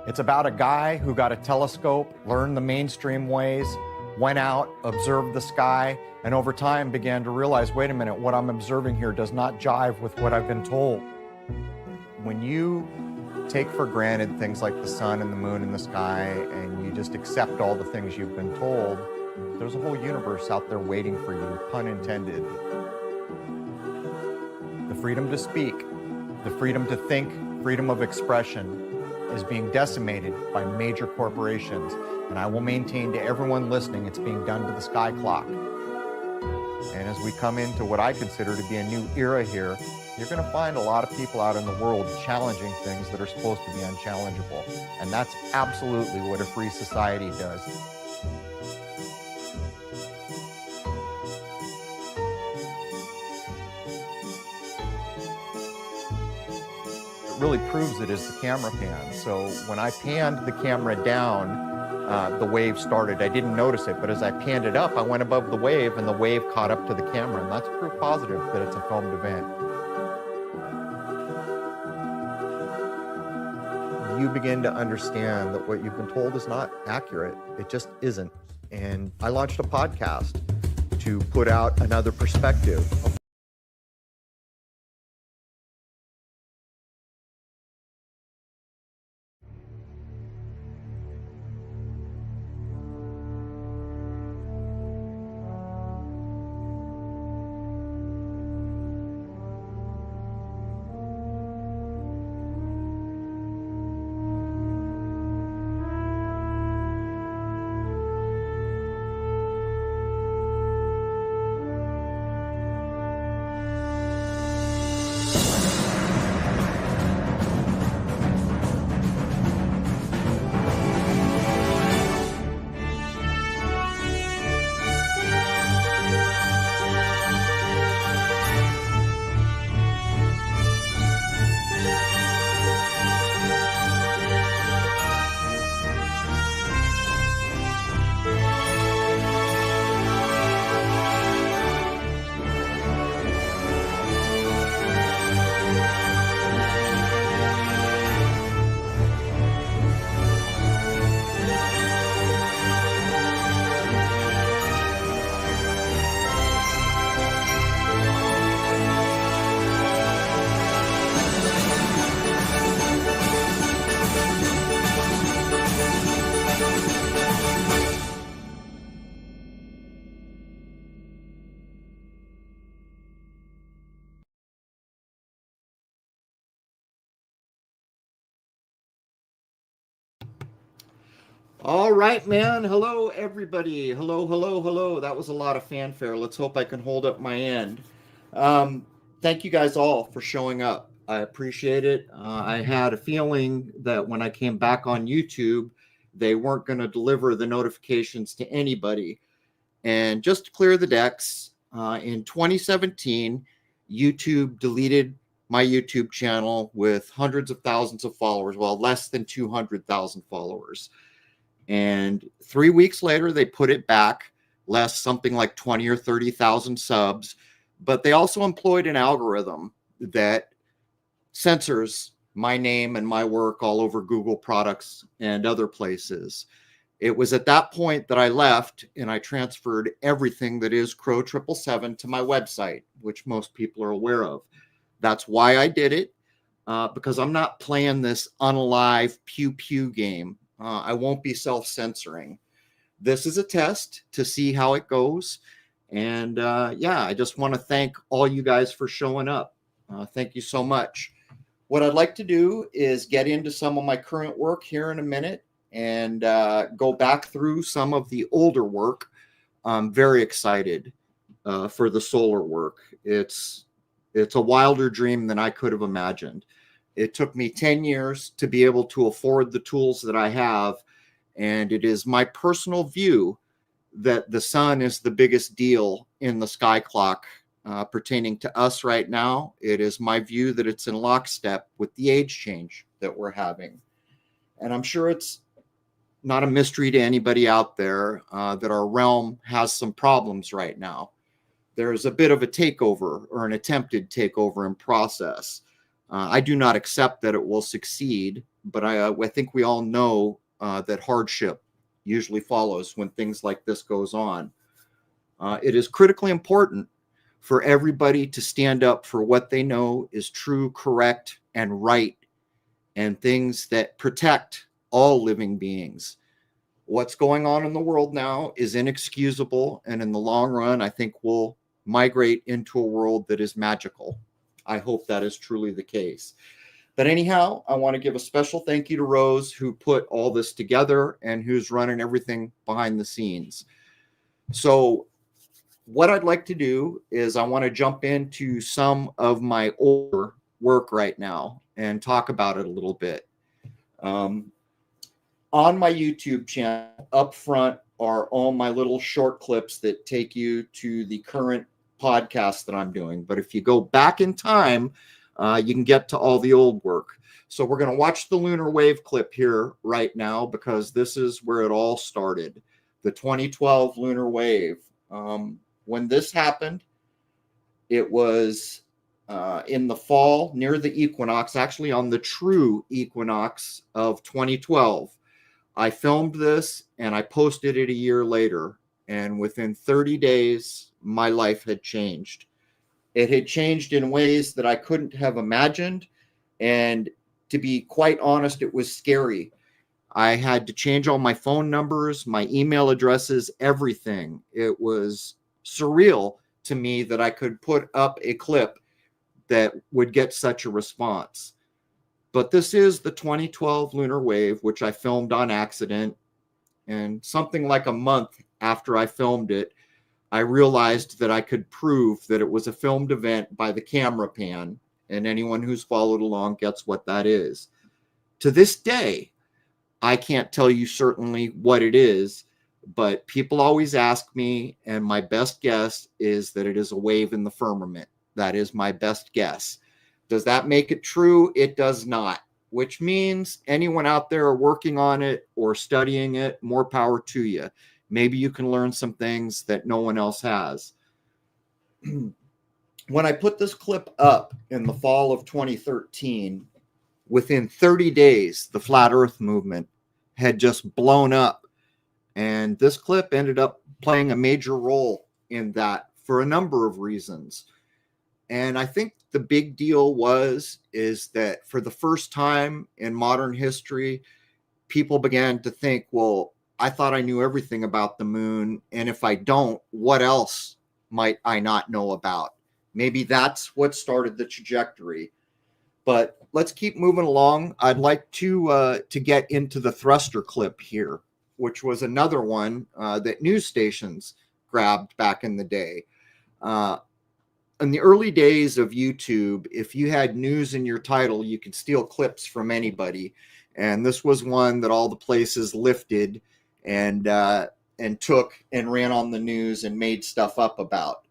It's about a guy who got a telescope, learned the mainstream ways, went out, observed the sky, and over time began to realize, wait a minute, what I'm observing here does not jive with what I've been told. When you take for granted things like the sun and the moon and the sky, and you just accept all the things you've been told, there's a whole universe out there waiting for you, pun intended. The freedom to speak, the freedom to think, freedom of expression is being decimated by major corporations. And I will maintain to everyone listening, it's being done to the sky clock. And as we come into what I consider to be a new era here, you're going to find a lot of people out in the world challenging things that are supposed to be unchallengeable. And that's absolutely what a free society does. Really proves it is the camera pan. So when I panned the camera down, the wave started. I didn't notice it, but as I panned it up, I went above the wave and the wave caught up to the camera. And that's proof positive that it's a filmed event. You begin to understand that what you've been told is not accurate. It just isn't. And I launched a podcast to put out another perspective. All right, man. Hello, everybody. Hello, hello, hello. That was a lot of fanfare. Let's hope I can hold up my end. Thank you guys all for showing up. I appreciate it. I had a feeling that when I came back on YouTube, they weren't going to deliver the notifications to anybody. And just to clear the decks, in 2017, YouTube deleted my YouTube channel with hundreds of thousands of followers, well, less than 200,000 followers. And 3 weeks later, they put it back, less something like 20 or 30,000 subs. But they also employed an algorithm that censors my name and my work all over Google products and other places. It was at that point that I left and I transferred everything that is Crrow777 to my website, which most people are aware of. That's why I did it, because I'm not playing this unalive pew pew game. I won't be self-censoring. This is a test to see how it goes. And yeah, I just want to thank all you guys for showing up. Thank you so much. What I'd like to do is get into some of my current work here in a minute and go back through some of the older work. I'm very excited for the solar work. It's a wilder dream than I could have imagined. It took me 10 years to be able to afford the tools that I have. And it is my personal view that the sun is the biggest deal in the sky clock pertaining to us right now. It is my view that it's in lockstep with the age change that we're having. And I'm sure it's not a mystery to anybody out there that our realm has some problems right now. There's a bit of a takeover or an attempted takeover in process. I do not accept that it will succeed, but I think we all know that hardship usually follows when things like this goes on. It is critically important for everybody to stand up for what they know is true, correct, and right, and things that protect all living beings. What's going on in the world now is inexcusable, and in the long run, I think we'll migrate into a world that is magical. I hope that is truly the case. But anyhow, I want to give a special thank you to Rose, who put all this together and who's running everything behind the scenes. So what I'd like to do is I want to jump into some of my older work right now and talk about it a little bit. On my YouTube channel, up front are all my little short clips that take you to the current podcast that I'm doing. But if you go back in time, you can get to all the old work. So we're going to watch the lunar wave clip here right now, because this is where it all started. The 2012 lunar wave. When this happened, it was in the fall near the equinox, actually on the true equinox of 2012. I filmed this and I posted it a year later. And within 30 days, my life had changed. It had changed in ways that I couldn't have imagined. And to be quite honest, it was scary. I had to change all my phone numbers, my email addresses, everything. It was surreal to me that I could put up a clip that would get such a response. But this is the 2012 lunar wave, which I filmed on accident. And something like a month after I filmed it, I realized that I could prove that it was a filmed event by the camera pan. And anyone who's followed along gets what that is. To this day, I can't tell you certainly what it is, but people always ask me, and my best guess is that it is a wave in the firmament. That is my best guess. Does that make it true? It does not, which means anyone out there working on it or studying it, more power to you. Maybe you can learn some things that no one else has. When I put this clip up in the fall of 2013, within 30 days, the Flat Earth movement had just blown up. And this clip ended up playing a major role in that for a number of reasons. And I think the big deal is that for the first time in modern history, people began to think, well, I thought I knew everything about the moon. And if I don't, what else might I not know about? Maybe that's what started the trajectory. But let's keep moving along. I'd like to get into the thruster clip here, which was another one that news stations grabbed back in the day. In the early days of YouTube, if you had news in your title, you could steal clips from anybody. And this was one that all the places lifted and took and ran on the news and made stuff up about.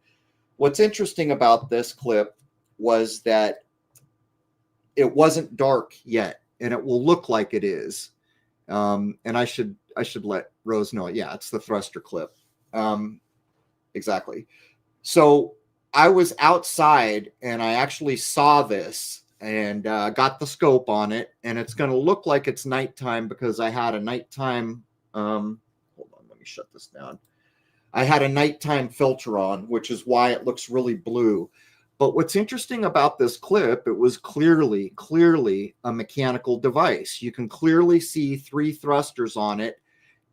What's interesting about this clip was that it wasn't dark yet, and it will look like it is. And I should let Rose know. Yeah, it's the thruster clip. Exactly. So I was outside and I actually saw this and got the scope on it, and it's going to look like it's nighttime because I had a nighttime Hold on, let me shut this down. I had a nighttime filter on, which is why it looks really blue. But what's interesting about this clip, it was clearly a mechanical device. You can clearly see 3 thrusters on it.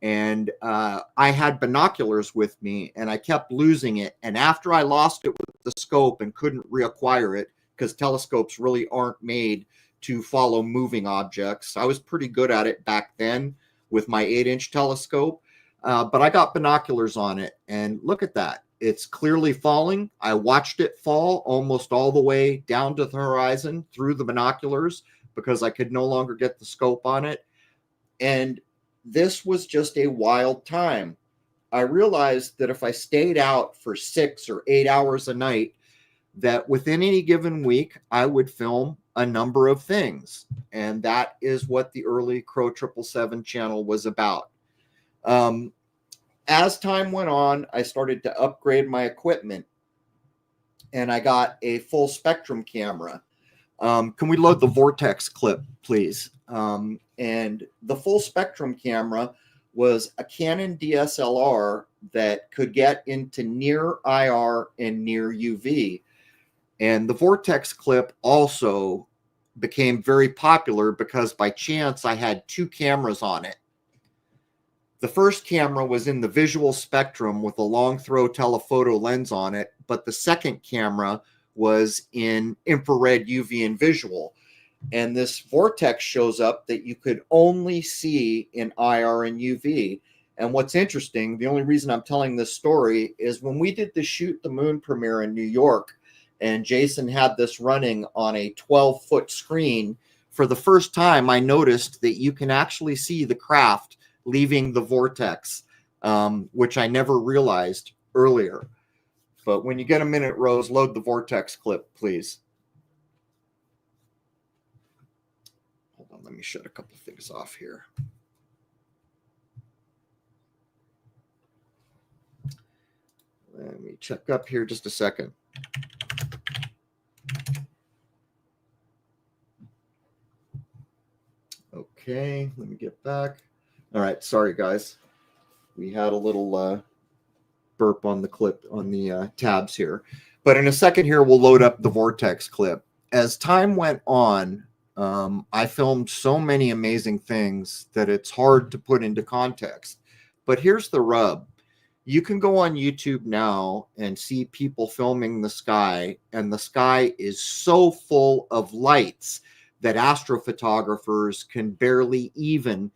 And I had binoculars with me, and I kept losing it. And after I lost it with the scope and couldn't reacquire it, because telescopes really aren't made to follow moving objects, I was pretty good at it back then with my 8-inch telescope. But I got binoculars on it, and look at that. It's clearly falling. I watched it fall almost all the way down to the horizon through the binoculars because I could no longer get the scope on it. And this was just a wild time. I realized that if I stayed out for 6 or 8 hours a night, that within any given week, I would film a number of things. And that is what the early Crrow777 channel was about. As time went on, I started to upgrade my equipment, and I got a full spectrum camera. Can we load the Vortex clip, please? And the full spectrum camera was a Canon DSLR that could get into near IR and near UV. And the Vortex clip also became very popular because by chance I had 2 cameras on it. The first camera was in the visual spectrum with a long throw telephoto lens on it, but the second camera was in infrared, UV, and visual. And this Vortex shows up that you could only see in IR and UV. And what's interesting, the only reason I'm telling this story is when we did the Shoot the Moon premiere in New York, and Jason had this running on a 12-foot screen, for the first time I noticed that you can actually see the craft leaving the vortex, which I never realized earlier. But when you get a minute, Rose, load the Vortex clip, please. Hold on, let me shut a couple things off here. Let me check up here just a second. Okay, let me get back. All right, sorry guys. We had a little burp on the clip on the tabs here. But in a second here, we'll load up the Vortex clip. As time went on, I filmed so many amazing things that it's hard to put into context. But here's the rub. You can go on YouTube now and see people filming the sky, and the sky is so full of lights that astrophotographers can barely even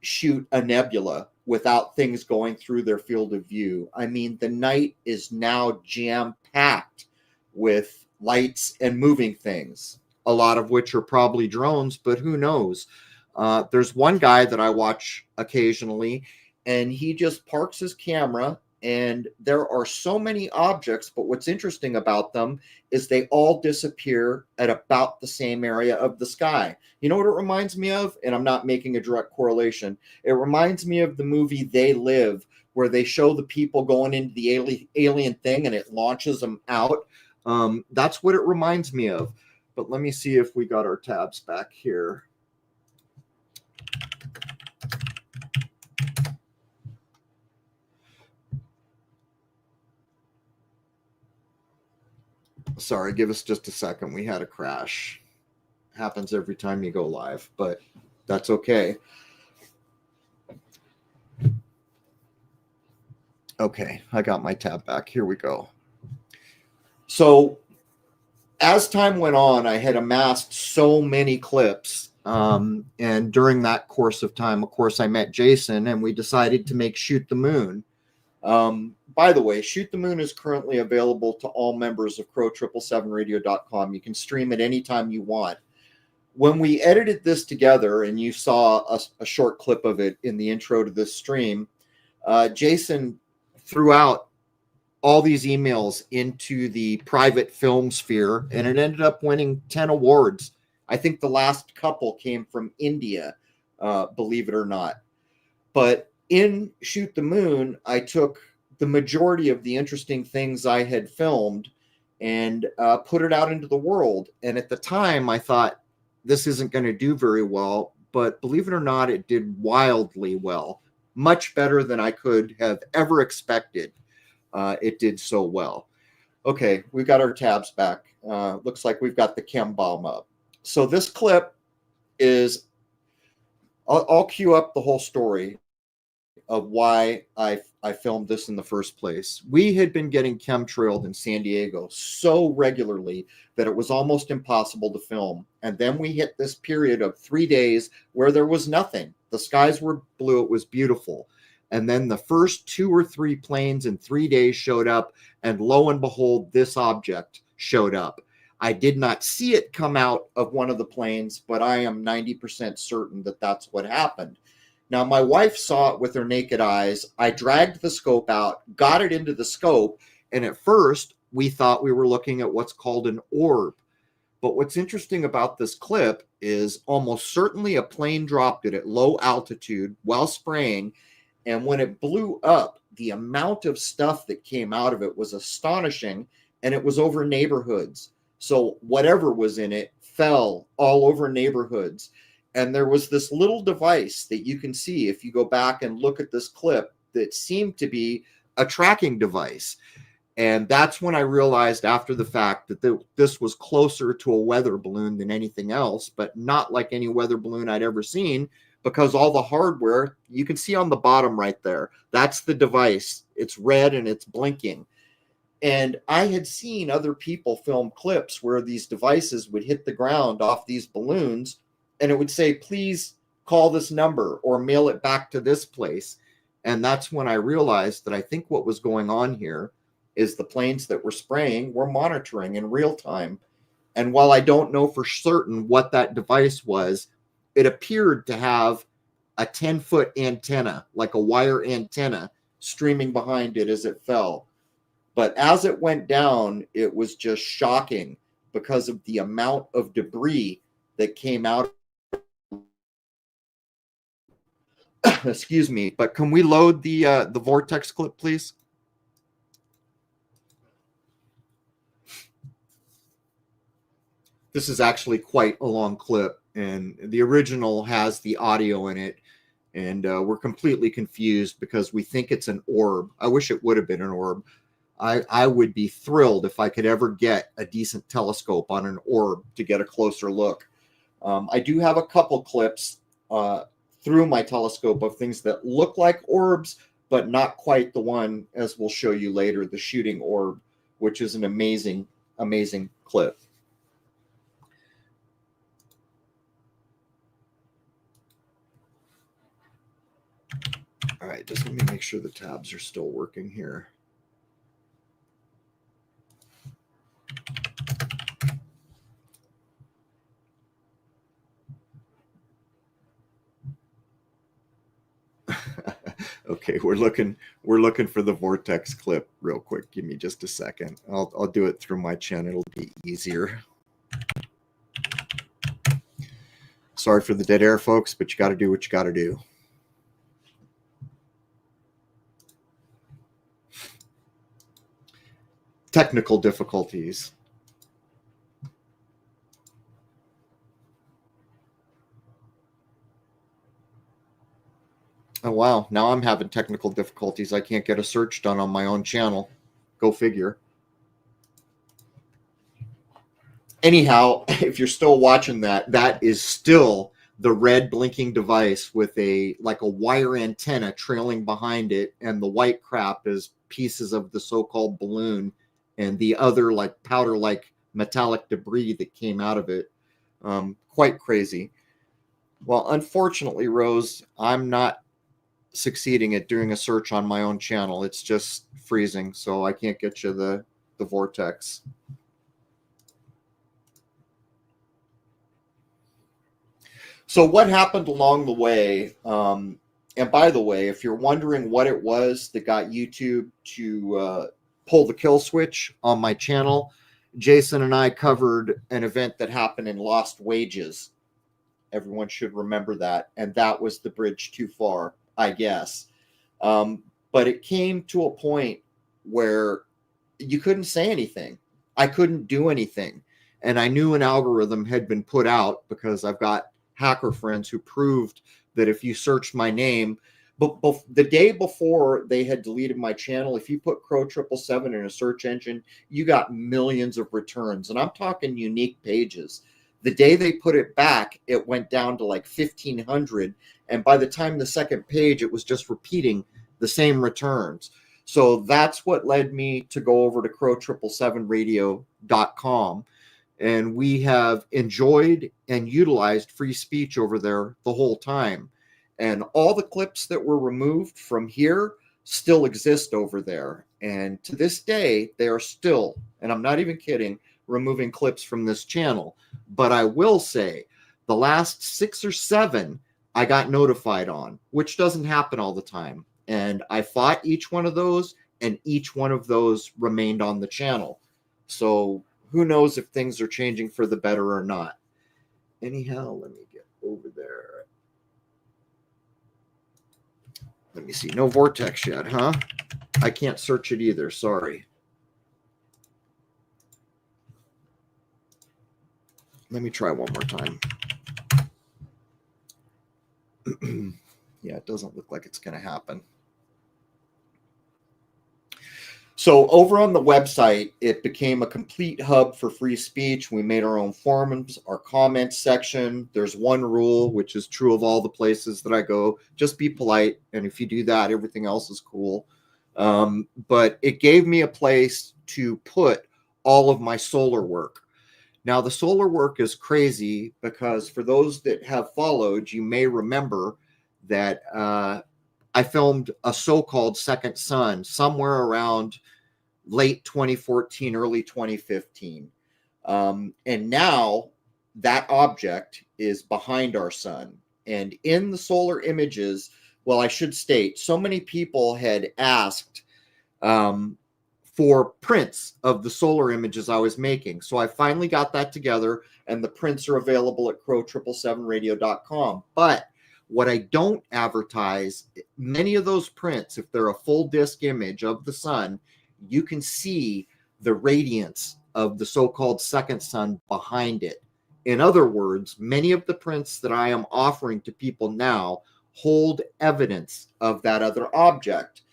shoot a nebula without things going through their field of view. I mean, the night is now jam-packed with lights and moving things, a lot of which are probably drones, but who knows? There's one guy that I watch occasionally, and he just parks his camera, and there are so many objects, but what's interesting about them is they all disappear at about the same area of the sky. You know what it reminds me of? And I'm not making a direct correlation. It reminds me of the movie They Live, where they show the people going into the alien thing and it launches them out. That's what it reminds me of. But let me see if we got our tabs back here. Sorry, give us just a second. We had a crash. Happens every time you go live, but that's okay. Okay, I got my tab back. Here we go. So as time went on, I had amassed so many clips. And during that course of time, of course, I met Jason and we decided to make Shoot the Moon. By the way, Shoot the Moon is currently available to all members of Crrow777radio.com. You can stream it anytime you want. When we edited this together, and you saw a short clip of it in the intro to this stream, Jason threw out all these emails into the private film sphere, and it ended up winning 10 awards. I think the last couple came from India, believe it or not. But in Shoot the Moon, I took the majority of the interesting things I had filmed and put it out into the world. And at the time, I thought, this isn't going to do very well. but believe it or not, it did wildly well. Much better than I could have ever expected. It did so well. Okay, we've got our tabs back. Looks like we've got the chem bomb up. So this clip is, I'll cue up the whole story of why I filmed this in the first place. We had been getting chemtrailed in San Diego so regularly that it was almost impossible to film. And then we hit this period of 3 days where there was nothing. The skies were blue. It was beautiful. And then the first 2 or 3 planes in 3 days showed up, and lo and behold, this object showed up. I did not see it come out of one of the planes, but I am 90% certain that that's what happened. Now, my wife saw it with her naked eyes. I dragged the scope out, got it into the scope, and at first we thought we were looking at what's called an orb. But what's interesting about this clip is almost certainly a plane dropped it at low altitude while spraying, and when it blew up, the amount of stuff that came out of it was astonishing, and it was over neighborhoods. So whatever was in it fell all over neighborhoods. And there was this little device that you can see if you go back and look at this clip that seemed to be a tracking device. And that's when I realized after the fact that this was closer to a weather balloon than anything else, but not like any weather balloon I'd ever seen, because all the hardware, you can see on the bottom right there, that's the device. It's red and it's blinking. And I had seen other people film clips where these devices would hit the ground off these balloons, and it would say, please call this number or mail it back to this place. And that's when I realized that I think what was going on here is the planes that were spraying were monitoring in real time. And while I don't know for certain what that device was, it appeared to have a 10-foot antenna, like a wire antenna, streaming behind it as it fell. But as it went down, it was just shocking because of the amount of debris that came out. Excuse me, but can we load the vortex clip, please? This is actually quite a long clip, and the original has the audio in it, and we're completely confused because we think it's an orb. I wish it would have been an orb. I would be thrilled if I could ever get a decent telescope on an orb to get a closer look. I do have a couple clips through my telescope of things that look like orbs, but not quite the one, as we'll show you later, the shooting orb, which is an amazing, amazing clip. All right, just let me make sure the tabs are still working here. Okay, we're looking for the vortex clip real quick. Give me just a second. I'll do it through my channel. It'll be easier. Sorry for the dead air, folks, but you got to do what you got to do. Technical difficulties. Oh, wow. Now I'm having technical difficulties. I can't get a search done on my own channel. Go figure. Anyhow, if you're still watching that, that is still the red blinking device with like a wire antenna trailing behind it, and the white crap is pieces of the so-called balloon and the other like powder-like metallic debris that came out of it. Quite crazy. Well, unfortunately, Rose, I'm not succeeding at doing a search on my own channel. It's just freezing, so I can't get you the vortex. So what happened along the way, and by the way, if you're wondering what it was that got YouTube to pull the kill switch on my channel, Jason and I covered an event that happened in Lost Wages. Everyone should remember that. And that was the bridge too far, I guess. But it came to a point where you couldn't say anything. I couldn't do anything. And I knew an algorithm had been put out because I've got hacker friends who proved that if you searched my name, but the day before they had deleted my channel, if you put Crrow777 in a search engine, you got millions of returns. And I'm talking unique pages. The day they put it back, it went down to like 1,500. And by the time the second page, it was just repeating the same returns. So that's what led me to go over to Crrow777radio.com. And we have enjoyed and utilized free speech over there the whole time. And all the clips that were removed from here still exist over there. And to this day, they are still, and I'm not even kidding, removing clips from this channel. But I will say the last 6 or 7 I got notified on, which doesn't happen all the time. And I fought each one of those, and each one of those remained on the channel. So who knows if things are changing for the better or not. Anyhow, let me get over there. Let me see. No vortex yet, huh? I can't search it either. Sorry. Let me try one more time. Yeah, it doesn't look like it's going to happen. So over on the website, it became a complete hub for free speech. We made our own forums, our comments section. There's one rule, which is true of all the places that I go. Just be polite. And if you do that, everything else is cool. But it gave me a place to put all of my solar work. Now, the solar work is crazy because for those that have followed, you may remember that I filmed a so-called second sun somewhere around late 2014, early 2015. And now that object is behind our sun. And in the solar images, well, I should state, so many people had asked for prints of the solar images I was making. So I finally got that together, and the prints are available at Crrow777radio.com. But what I don't advertise, many of those prints, if they're a full disc image of the sun, you can see the radiance of the so-called second sun behind it. In other words, many of the prints that I am offering to people now hold evidence of that other object.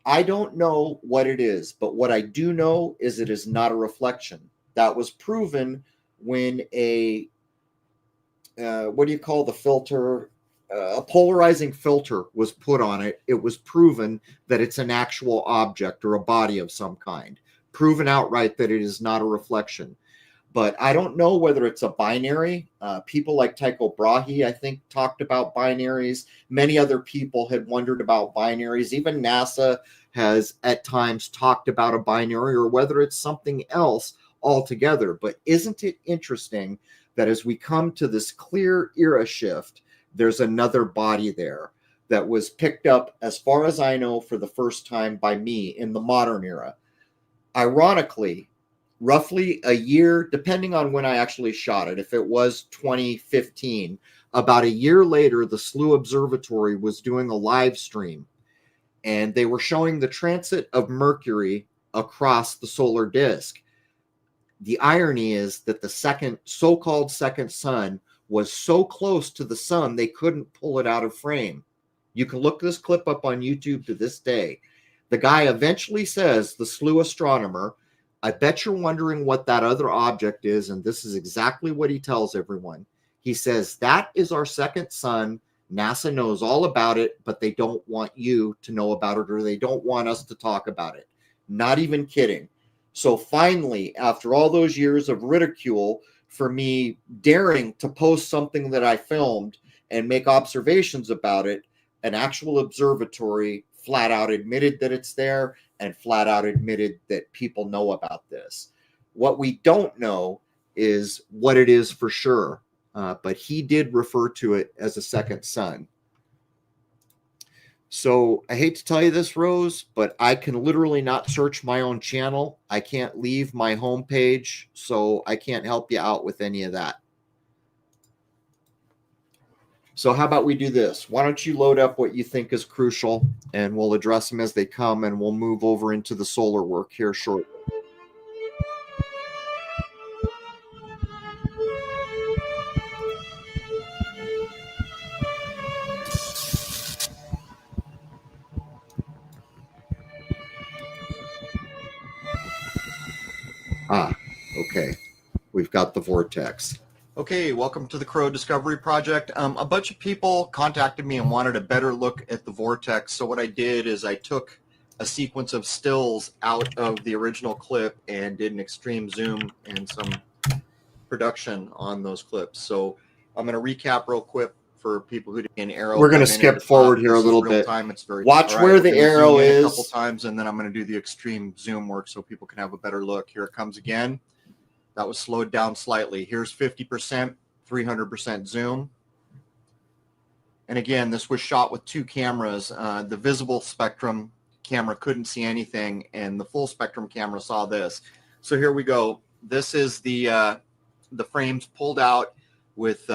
I don't know what it is, but what I do know is it is not a reflection. That was proven when a, what do you call the filter? A polarizing filter was put on it. It was proven that it's an actual object or a body of some kind. Proven outright that it is not a reflection. But I don't know whether it's a binary. People like Tycho Brahe, I think, talked about binaries. Many other people had wondered about binaries. Even NASA has at times talked about a binary, or whether it's something else altogether. But isn't it interesting that as we come to this clear era shift, there's another body there that was picked up, as far as I know, for the first time by me in the modern era. Ironically, roughly a year, depending on when I actually shot it, if it was 2015, about a year later, the SLU Observatory was doing a live stream, and they were showing the transit of Mercury across the solar disk. The irony is that the so-called second sun was so close to the sun, they couldn't pull it out of frame. You can look this clip up on YouTube to this day. The guy eventually says, the SLU astronomer, I bet you're wondering what that other object is, and this is exactly what he tells everyone. He says, that is our second sun. NASA knows all about it, but they don't want you to know about it, or they don't want us to talk about it. Not even kidding. So finally, after all those years of ridicule for me daring to post something that I filmed and make observations about it, an actual observatory flat out admitted that it's there and flat out admitted that people know about this. What we don't know is what it is for sure, but he did refer to it as a second sun. So I hate to tell you this, Rose, but I can literally not search my own channel. I can't leave my homepage, so I can't help you out with any of that. So how about we do this? Why don't you load up what you think is crucial, and we'll address them as they come, and we'll move over into the solar work here shortly. Okay. We've got the vortex. Okay, welcome to the Crow Discovery Project. A bunch of people contacted me and wanted a better look at the vortex. So what I did is I took a sequence of stills out of the original clip and did an extreme zoom and some production on those clips. So I'm going to recap real quick for people who didn't arrow. We're going to skip forward here a little bit. It's very watch where the arrow is a couple times, and then I'm going to do the extreme zoom work so people can have a better look. Here it comes again. That was slowed down slightly. Here's 50%, 300% zoom. And again, this was shot with two cameras. The visible spectrum camera couldn't see anything, and the full spectrum camera saw this. So here we go. This is the frames pulled out with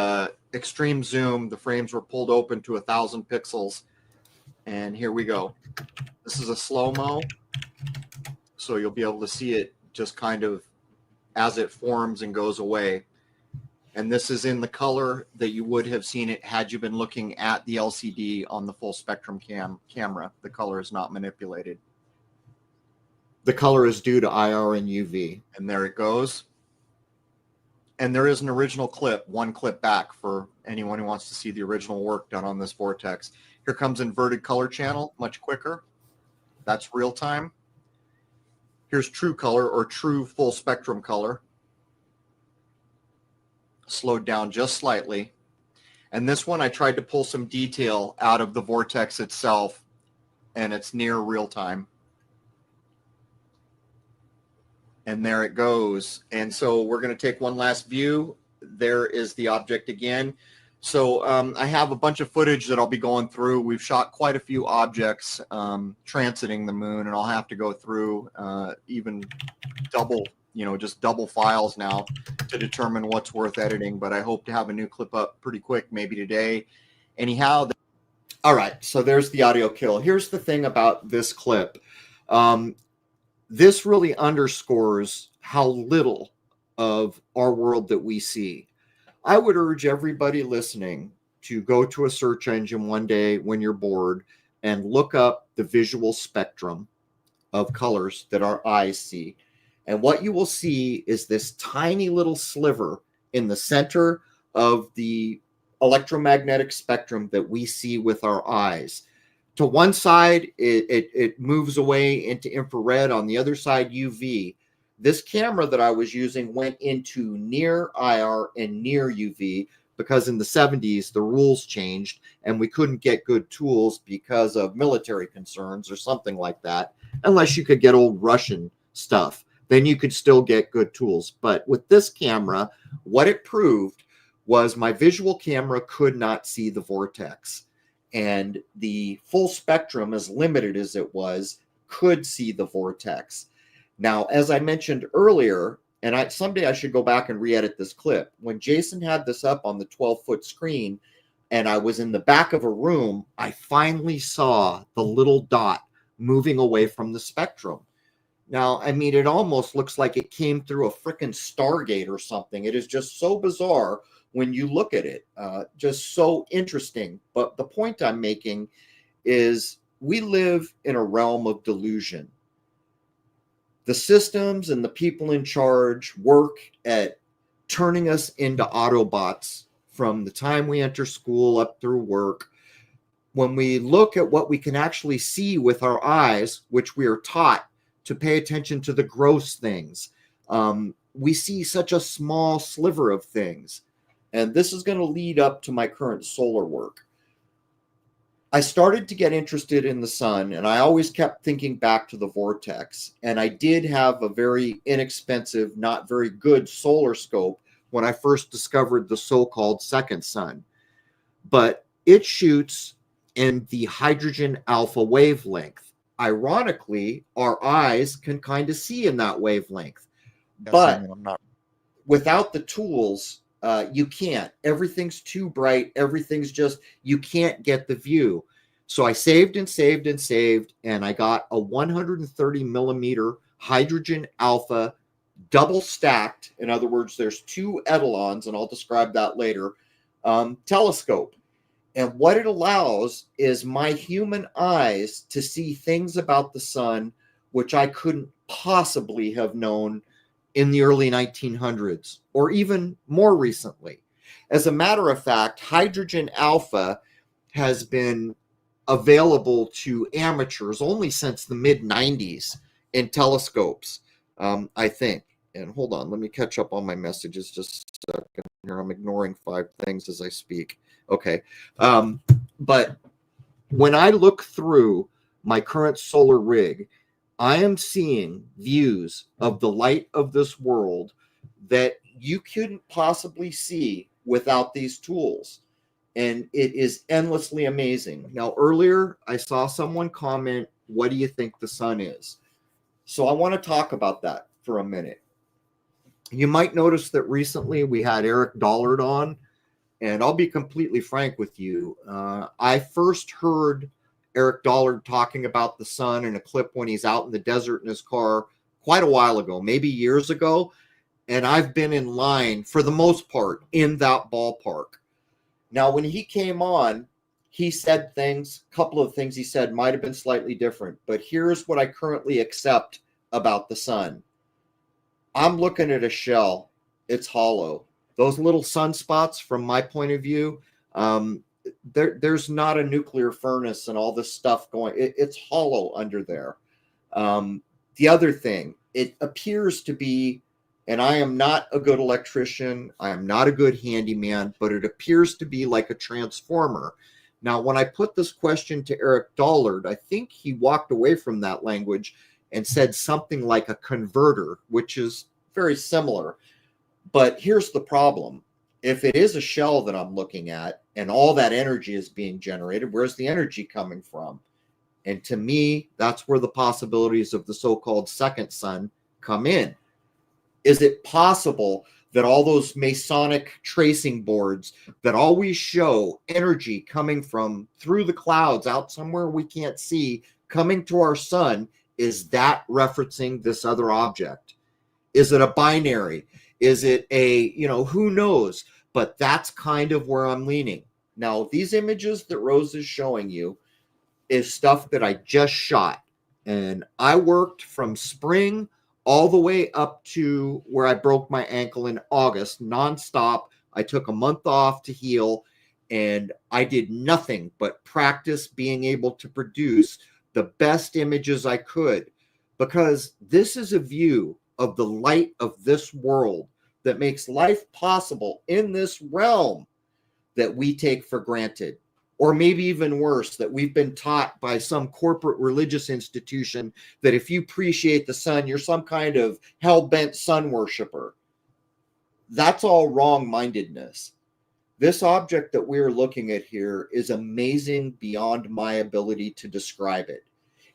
extreme zoom. The frames were pulled open to 1,000 pixels. And here we go. This is a slow-mo. So you'll be able to see it just kind of as it forms and goes away. And this is in the color that you would have seen it had you been looking at the LCD on the full spectrum camera. The color is not manipulated. The color is due to IR and UV. And there it goes. And there is an original clip, one clip back for anyone who wants to see the original work done on this vortex. Here comes inverted color channel, much quicker. That's real time. Here's true color or true full spectrum color. Slowed down just slightly. And this one, I tried to pull some detail out of the vortex itself, and it's near real time. And there it goes. And so we're going to take one last view. There is the object again. So I have a bunch of footage that I'll be going through. We've shot quite a few objects transiting the moon, and I'll have to go through even double, just double files now to determine what's worth editing. But I hope to have a new clip up pretty quick, maybe today. Anyhow. All right. So there's the audio kill. Here's the thing about this clip. This really underscores how little of our world that we see. I would urge everybody listening to go to a search engine one day when you're bored and look up the visual spectrum of colors that our eyes see. And what you will see is this tiny little sliver in the center of the electromagnetic spectrum that we see with our eyes. To one side, it moves away into infrared. On the other side, UV. This camera that I was using went into near IR and near UV because in the 70s, the rules changed and we couldn't get good tools because of military concerns or something like that, unless you could get old Russian stuff. Then you could still get good tools. But with this camera, what it proved was my visual camera could not see the vortex. And the full spectrum, as limited as it was, could see the vortex. Now, as I mentioned earlier, and someday I should go back and re-edit this clip, when Jason had this up on the 12-foot screen and I was in the back of a room, I finally saw the little dot moving away from the spectrum. Now, I mean, it almost looks like it came through a freaking Stargate or something. It is just so bizarre when you look at it, just so interesting. But the point I'm making is we live in a realm of delusion. The systems and the people in charge work at turning us into Autobots from the time we enter school up through work. When we look at what we can actually see with our eyes, which we are taught to pay attention to the gross things, we see such a small sliver of things. And this is going to lead up to my current solar work. I started to get interested in the sun, and I always kept thinking back to the vortex. And I did have a very inexpensive, not very good solar scope when I first discovered the so-called second sun. But it shoots in the hydrogen alpha wavelength. Ironically, our eyes can kind of see in that wavelength. But without the tools, you can't. Everything's too bright. Everything's just, you can't get the view. So I saved and saved and saved, and I got a 130 millimeter hydrogen alpha double stacked. In other words, there's two etalons, and I'll describe that later, telescope. And what it allows is my human eyes to see things about the sun which I couldn't possibly have known in the early 1900s, or even more recently. As a matter of fact, hydrogen alpha has been available to amateurs only since the mid 90s in telescopes, I think. And hold on, let me catch up on my messages just a second here. I'm ignoring 5 things as I speak. Okay. But when I look through my current solar rig, I am seeing views of the light of this world that you couldn't possibly see without these tools. And it is endlessly amazing. Now, earlier I saw someone comment, what do you think the sun is? So I want to talk about that for a minute. You might notice that recently we had Eric Dollard on, and I'll be completely frank with you. I first heard Eric Dollard talking about the sun in a clip when he's out in the desert in his car quite a while ago, maybe years ago. And I've been in line for the most part in that ballpark. Now, when he came on, he said things, a couple of things he said might have been slightly different, but here's what I currently accept about the sun. I'm looking at a shell. It's hollow. Those little sunspots, from my point of view, there's not a nuclear furnace and all this stuff going. It's hollow under there. The other thing, it appears to be, and I am not a good electrician, I am not a good handyman, but it appears to be like a transformer. Now, when I put this question to Eric Dollard, I think he walked away from that language and said something like a converter, which is very similar. But here's the problem. If it is a shell that I'm looking at and all that energy is being generated, where's the energy coming from? And to me, that's where the possibilities of the so-called second sun come in. Is it possible that all those Masonic tracing boards that always show energy coming from through the clouds out somewhere we can't see coming to our sun, is that referencing this other object? Is it a binary? Is it a, who knows? But that's kind of where I'm leaning. Now, these images that Rose is showing you is stuff that I just shot. And I worked from spring all the way up to where I broke my ankle in August, nonstop. I took a month off to heal, and I did nothing but practice being able to produce the best images I could, because this is a view of the light of this world that makes life possible in this realm that we take for granted. Or maybe even worse, that we've been taught by some corporate religious institution that if you appreciate the sun, you're some kind of hell-bent sun worshiper. That's all wrong-mindedness. This object that we're looking at here is amazing beyond my ability to describe it.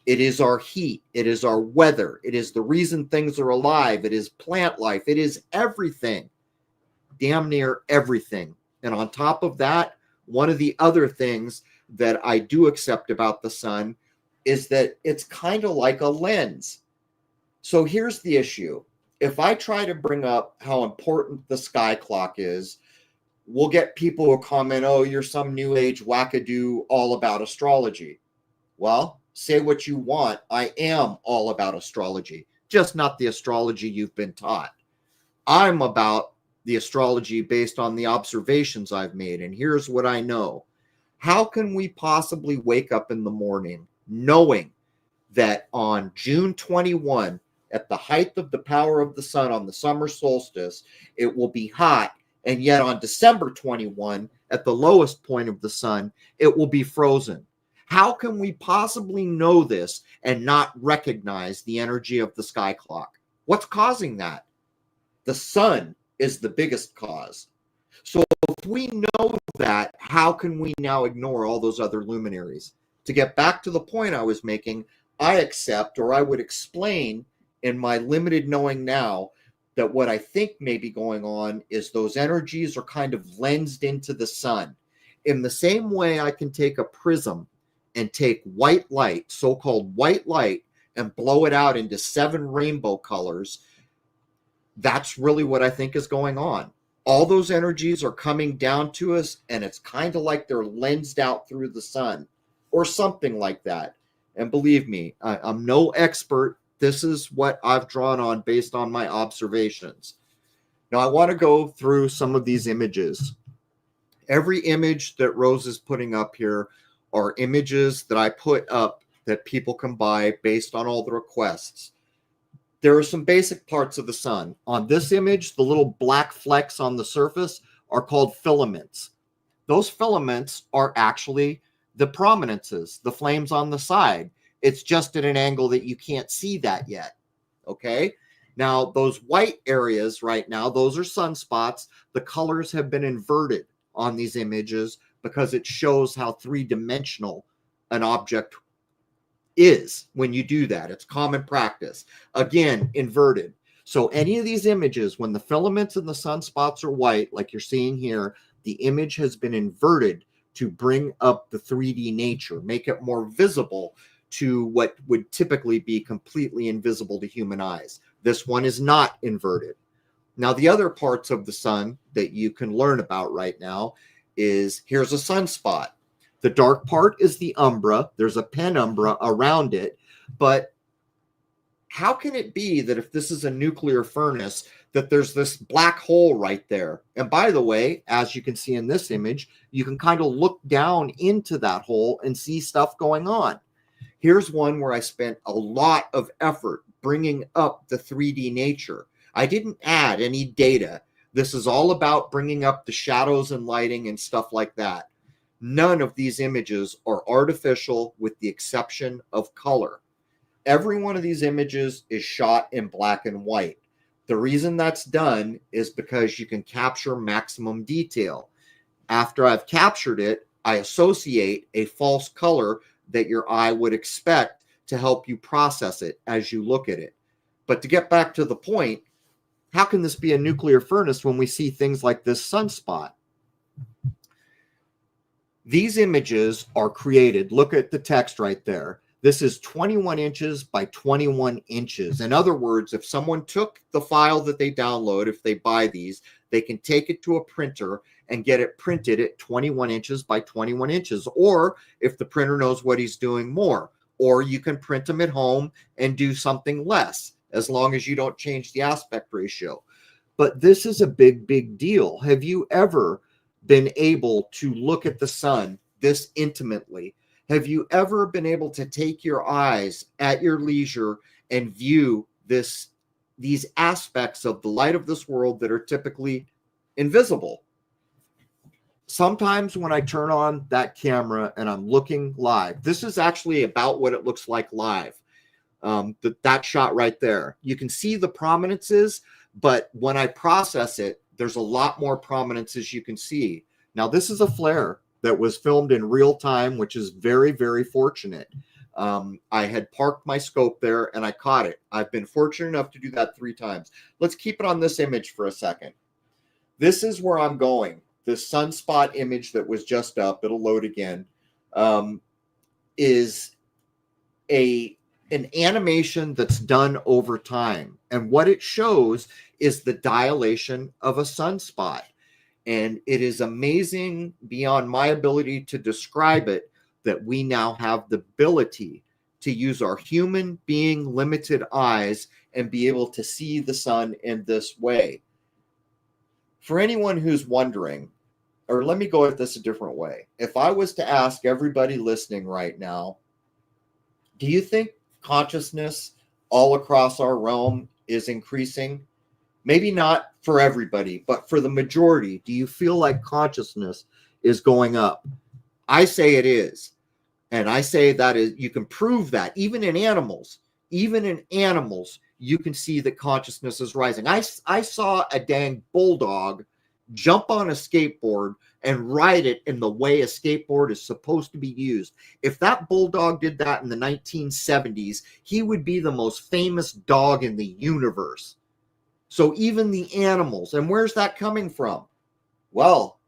It is our heat. It is our weather. It is the reason things are alive. It is plant life. It is everything. Damn near everything. And on top of that, one of the other things that I do accept about the sun is that it's kind of like a lens. So here's the issue. If I try to bring up how important the sky clock is, we'll get people who comment, oh, you're some new age wackadoo all about astrology. Well, say what you want. I am all about astrology, just not the astrology you've been taught. I'm about the astrology based on the observations I've made. And here's what I know. How can we possibly wake up in the morning knowing that on June 21, at the height of the power of the sun on the summer solstice, it will be hot, and yet on December 21, at the lowest point of the sun, it will be frozen? How can we possibly know this and not recognize the energy of the sky clock? What's causing that? The sun is the biggest cause. So if we know that, how can we now ignore all those other luminaries? To get back to the point I was making, I accept, or I would explain in my limited knowing now, that what I think may be going on is those energies are kind of lensed into the sun. In the same way I can take a prism and take white light, so-called white light, and blow it out into 7 rainbow colors, that's really what I think is going on. All those energies are coming down to us, and it's kind of like they're lensed out through the sun or something like that. And believe me, I'm no expert. this is what I've drawn on based on my observations. Now, I want to go through some of these images. Every image that Rose is putting up here are images that I put up that people can buy based on all the requests. There are some basic parts of the sun. On this image, the little black flecks on the surface are called filaments. Those filaments are actually the prominences, the flames on the side. It's just at an angle that you can't see that yet, okay? Now, those white areas right now, those are sunspots. The colors have been inverted on these images because it shows how three-dimensional an object is when you do that. It's common practice. Again, inverted. So any of these images, when the filaments and the sunspots are white, like you're seeing here, the image has been inverted to bring up the 3D nature, make it more visible to what would typically be completely invisible to human eyes. This one is not inverted. Now, the other parts of the sun that you can learn about right now is, here's a sunspot. The dark part is the umbra. There's a penumbra around it. But how can it be that if this is a nuclear furnace, that there's this black hole right there? And by the way, as you can see in this image, you can kind of look down into that hole and see stuff going on. Here's one where I spent a lot of effort bringing up the 3D nature. I didn't add any data. This is all about bringing up the shadows and lighting and stuff like that. None of these images are artificial with the exception of color. Every one of these images is shot in black and white. The reason that's done is because you can capture maximum detail. After I've captured it, I associate a false color that your eye would expect to help you process it as you look at it. But to get back to the point, how can this be a nuclear furnace when we see things like this sunspot? These images are created. Look at the text right there. This is 21 inches by 21 inches. In other words, if someone took the file that they download, if they buy these, they can take it to a printer and get it printed at 21 inches by 21 inches. Or if the printer knows what he's doing, more. Or you can print them at home and do something less, as long as you don't change the aspect ratio. But this is a big, big deal. Have you ever been able to look at the sun this intimately? Have you ever been able to take your eyes at your leisure and view these aspects of the light of this world that are typically invisible? Sometimes when I turn on that camera and I'm looking live, this is actually about what it looks like live. That shot right there, you can see the prominences, but when I process it, there's a lot more prominences you can see. Now, this is a flare that was filmed in real time, which is very, very fortunate. I had parked my scope there and I caught it. I've been fortunate enough to do that 3 times. Let's keep it on this image for a second. This is where I'm going. This sunspot image that was just up, it'll load again, is an animation that's done over time. And what it shows is the dilation of a sunspot. And it is amazing beyond my ability to describe it that we now have the ability to use our human being limited eyes and be able to see the sun in this way. For anyone who's wondering, or let me go at this a different way. If I was to ask everybody listening right now, do you think consciousness all across our realm is increasing? Maybe not for everybody, but for the majority, do you feel like consciousness is going up? I say it is. And I say that is, you can prove that even in animals, you can see that consciousness is rising. I saw a dang bulldog jump on a skateboard and ride it in the way a skateboard is supposed to be used. If that bulldog did that in the 1970s, he would be the most famous dog in the universe. So even the animals, and where's that coming from? Well,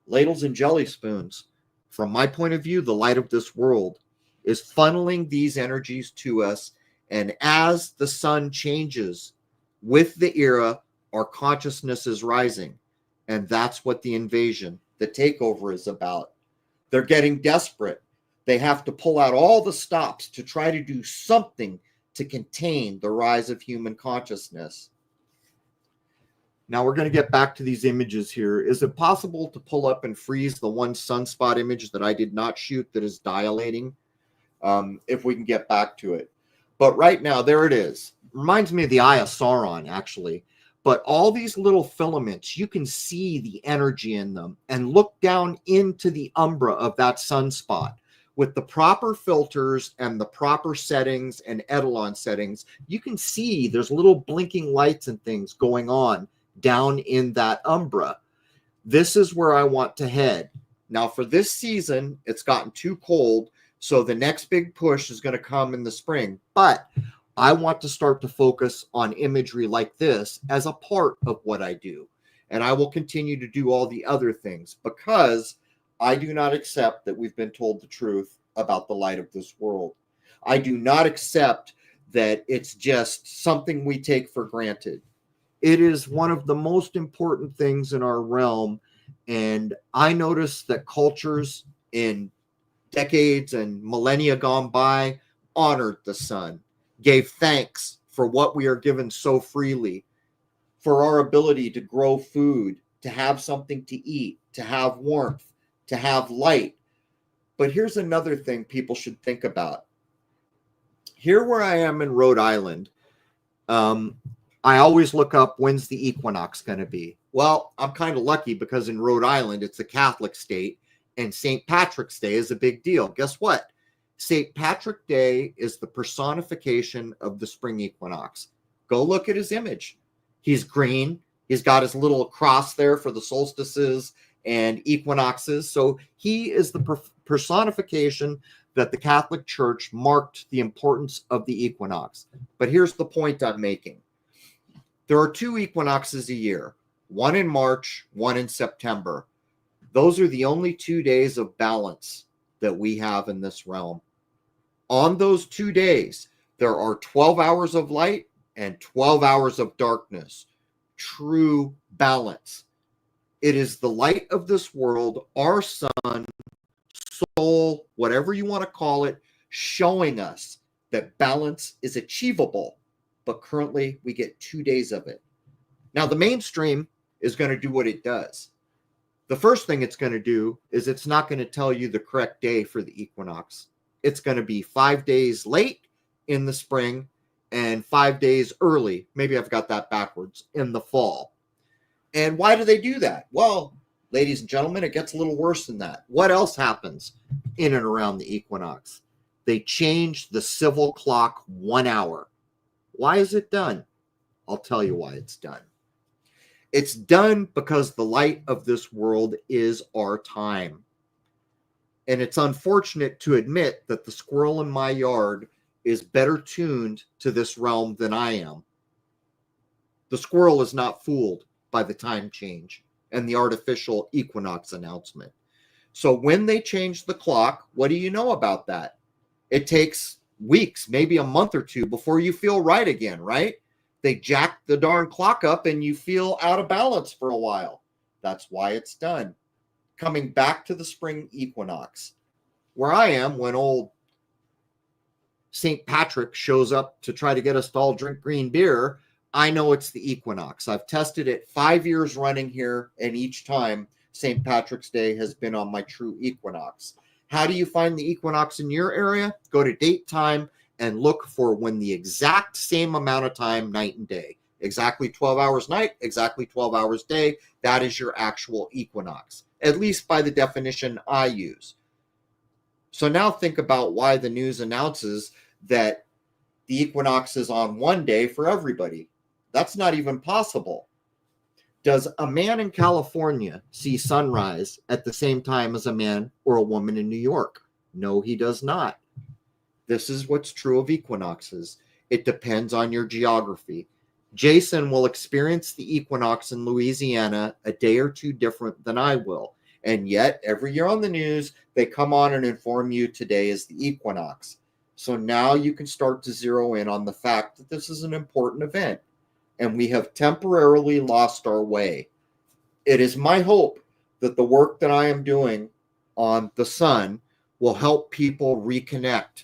ladles and jelly spoons. From my point of view, the light of this world is funneling these energies to us. And as the sun changes with the era, our consciousness is rising. And that's what the invasion, the takeover is about. They're getting desperate. They have to pull out all the stops to try to do something to contain the rise of human consciousness. Now we're going to get back to these images here. Is it possible to pull up and freeze the one sunspot image that I did not shoot that is dilating? If we can get back to it. But right now, there it is. Reminds me of the Eye of Sauron, actually. But all these little filaments, you can see the energy in them, and look down into the umbra of that sunspot. With the proper filters and the proper settings and Etalon settings, you can see there's little blinking lights and things going on down in that umbra. This is where I want to head. Now, for this season, it's gotten too cold, so the next big push is going to come in the spring. But I want to start to focus on imagery like this as a part of what I do. And I will continue to do all the other things because I do not accept that we've been told the truth about the light of this world. I do not accept that it's just something we take for granted. It is one of the most important things in our realm. And I noticed that cultures in decades and millennia gone by honored the sun, gave thanks for what we are given so freely, for our ability to grow food, to have something to eat, to have warmth, to have light. But here's another thing people should think about. Here where I am in Rhode Island, I always look up when's the equinox going to be. Well, I'm kind of lucky because in Rhode Island, it's a Catholic state, and St. Patrick's Day is a big deal. Guess what? St. Patrick Day is the personification of the spring equinox. Go look at his image. He's green. He's got his little cross there for the solstices and equinoxes. So he is the personification that the Catholic Church marked the importance of the equinox. But here's the point I'm making. There are 2 equinoxes a year, one in March, one in September. Those are the only 2 days of balance that we have in this realm. On those 2 days, there are 12 hours of light and 12 hours of darkness. True balance. It is the light of this world, our sun, soul, whatever you want to call it, showing us that balance is achievable. But currently, we get 2 days of it. Now, the mainstream is going to do what it does. The first thing it's going to do is it's not going to tell you the correct day for the equinox. It's going to be 5 days late in the spring and 5 days early. Maybe I've got that backwards, in the fall. And why do they do that? Well, ladies and gentlemen, it gets a little worse than that. What else happens in and around the equinox? They change the civil clock 1 hour. Why is it done? I'll tell you why it's done. It's done because the light of this world is our time. And it's unfortunate to admit that the squirrel in my yard is better tuned to this realm than I am. The squirrel is not fooled by the time change and the artificial equinox announcement. So when they change the clock, what do you know about that? It takes weeks, maybe a month or 2 before you feel right again, right? They jack the darn clock up and you feel out of balance for a while. That's why it's done. Coming back to the spring equinox. Where I am, when old St. Patrick shows up to try to get us to all drink green beer, I know it's the equinox. I've tested it 5 years running here, and each time St. Patrick's Day has been on my true equinox. How do you find the equinox in your area? Go to date time and look for when the exact same amount of time, night and day. Exactly 12 hours night, exactly 12 hours day. That is your actual equinox, at least by the definition I use. So now think about why the news announces that the equinox is on one day for everybody. That's not even possible. Does a man in California see sunrise at the same time as a man or a woman in New York? No, he does not. This is what's true of equinoxes. It depends on your geography. Jason will experience the equinox in Louisiana a day or 2 different than I will. And yet, every year on the news, they come on and inform you today is the equinox. So now you can start to zero in on the fact that this is an important event. And we have temporarily lost our way. It is my hope that the work that I am doing on the sun will help people reconnect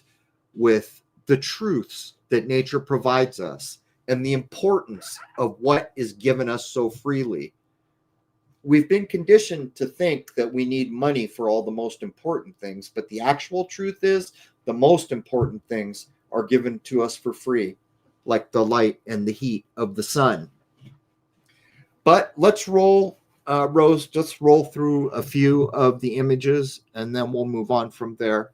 with the truths that nature provides us and the importance of what is given us so freely. We've been conditioned to think that we need money for all the most important things, but the actual truth is the most important things are given to us for free, like the light and the heat of the sun. But let's roll, Rose, just roll through a few of the images and then we'll move on from there.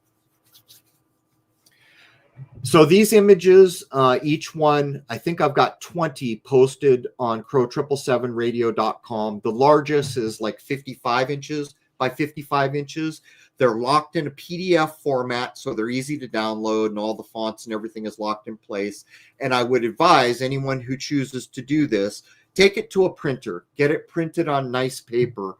So these images, each one, I think I've got 20 posted on Crrow777radio.com. The largest is like 55 inches by 55 inches. They're locked in a PDF format, so they're easy to download, and all the fonts and everything is locked in place. And I would advise anyone who chooses to do this, take it to a printer, get it printed on nice paper.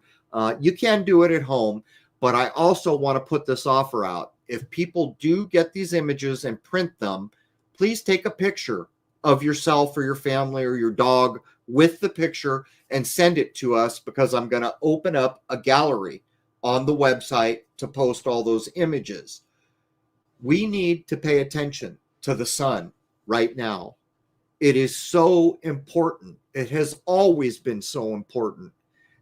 You can do it at home, but I also want to put this offer out. If people do get these images and print them, please take a picture of yourself or your family or your dog with the picture and send it to us, because I'm going to open up a gallery on the website to post all those images. We need to pay attention to the sun right now. It is so important. It has always been so important.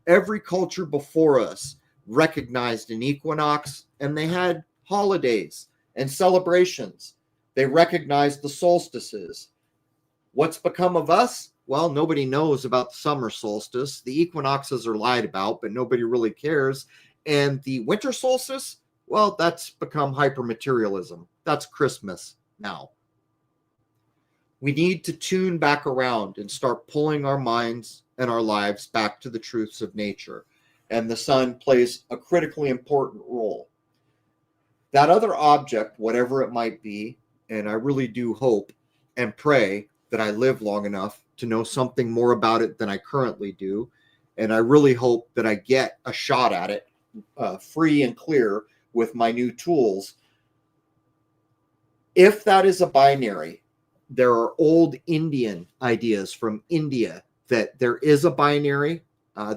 Every culture before us recognized an equinox, and they had holidays and celebrations. They recognized the solstices. What's become of us? Well, nobody knows about the summer solstice. The equinoxes are lied about, but nobody really cares. And the winter solstice, well, that's become hypermaterialism. That's Christmas now. We need to tune back around and start pulling our minds and our lives back to the truths of nature. And the sun plays a critically important role. That other object, whatever it might be, and I really do hope and pray that I live long enough to know something more about it than I currently do, and I really hope that I get a shot at it free and clear with my new tools. If that is a binary, there are old Indian ideas from India that there is a binary.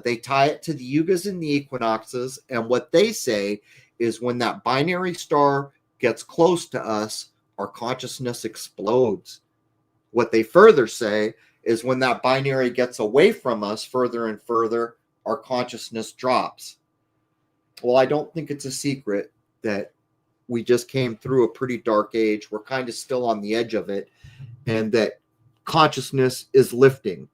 They tie it to the yugas and the equinoxes, and what they say is when that binary star gets close to us, our consciousness explodes. What they further say is when that binary gets away from us further and further, our consciousness drops. Well, I don't think it's a secret that we just came through a pretty dark age. We're kind of still on the edge of it, and that consciousness is lifting.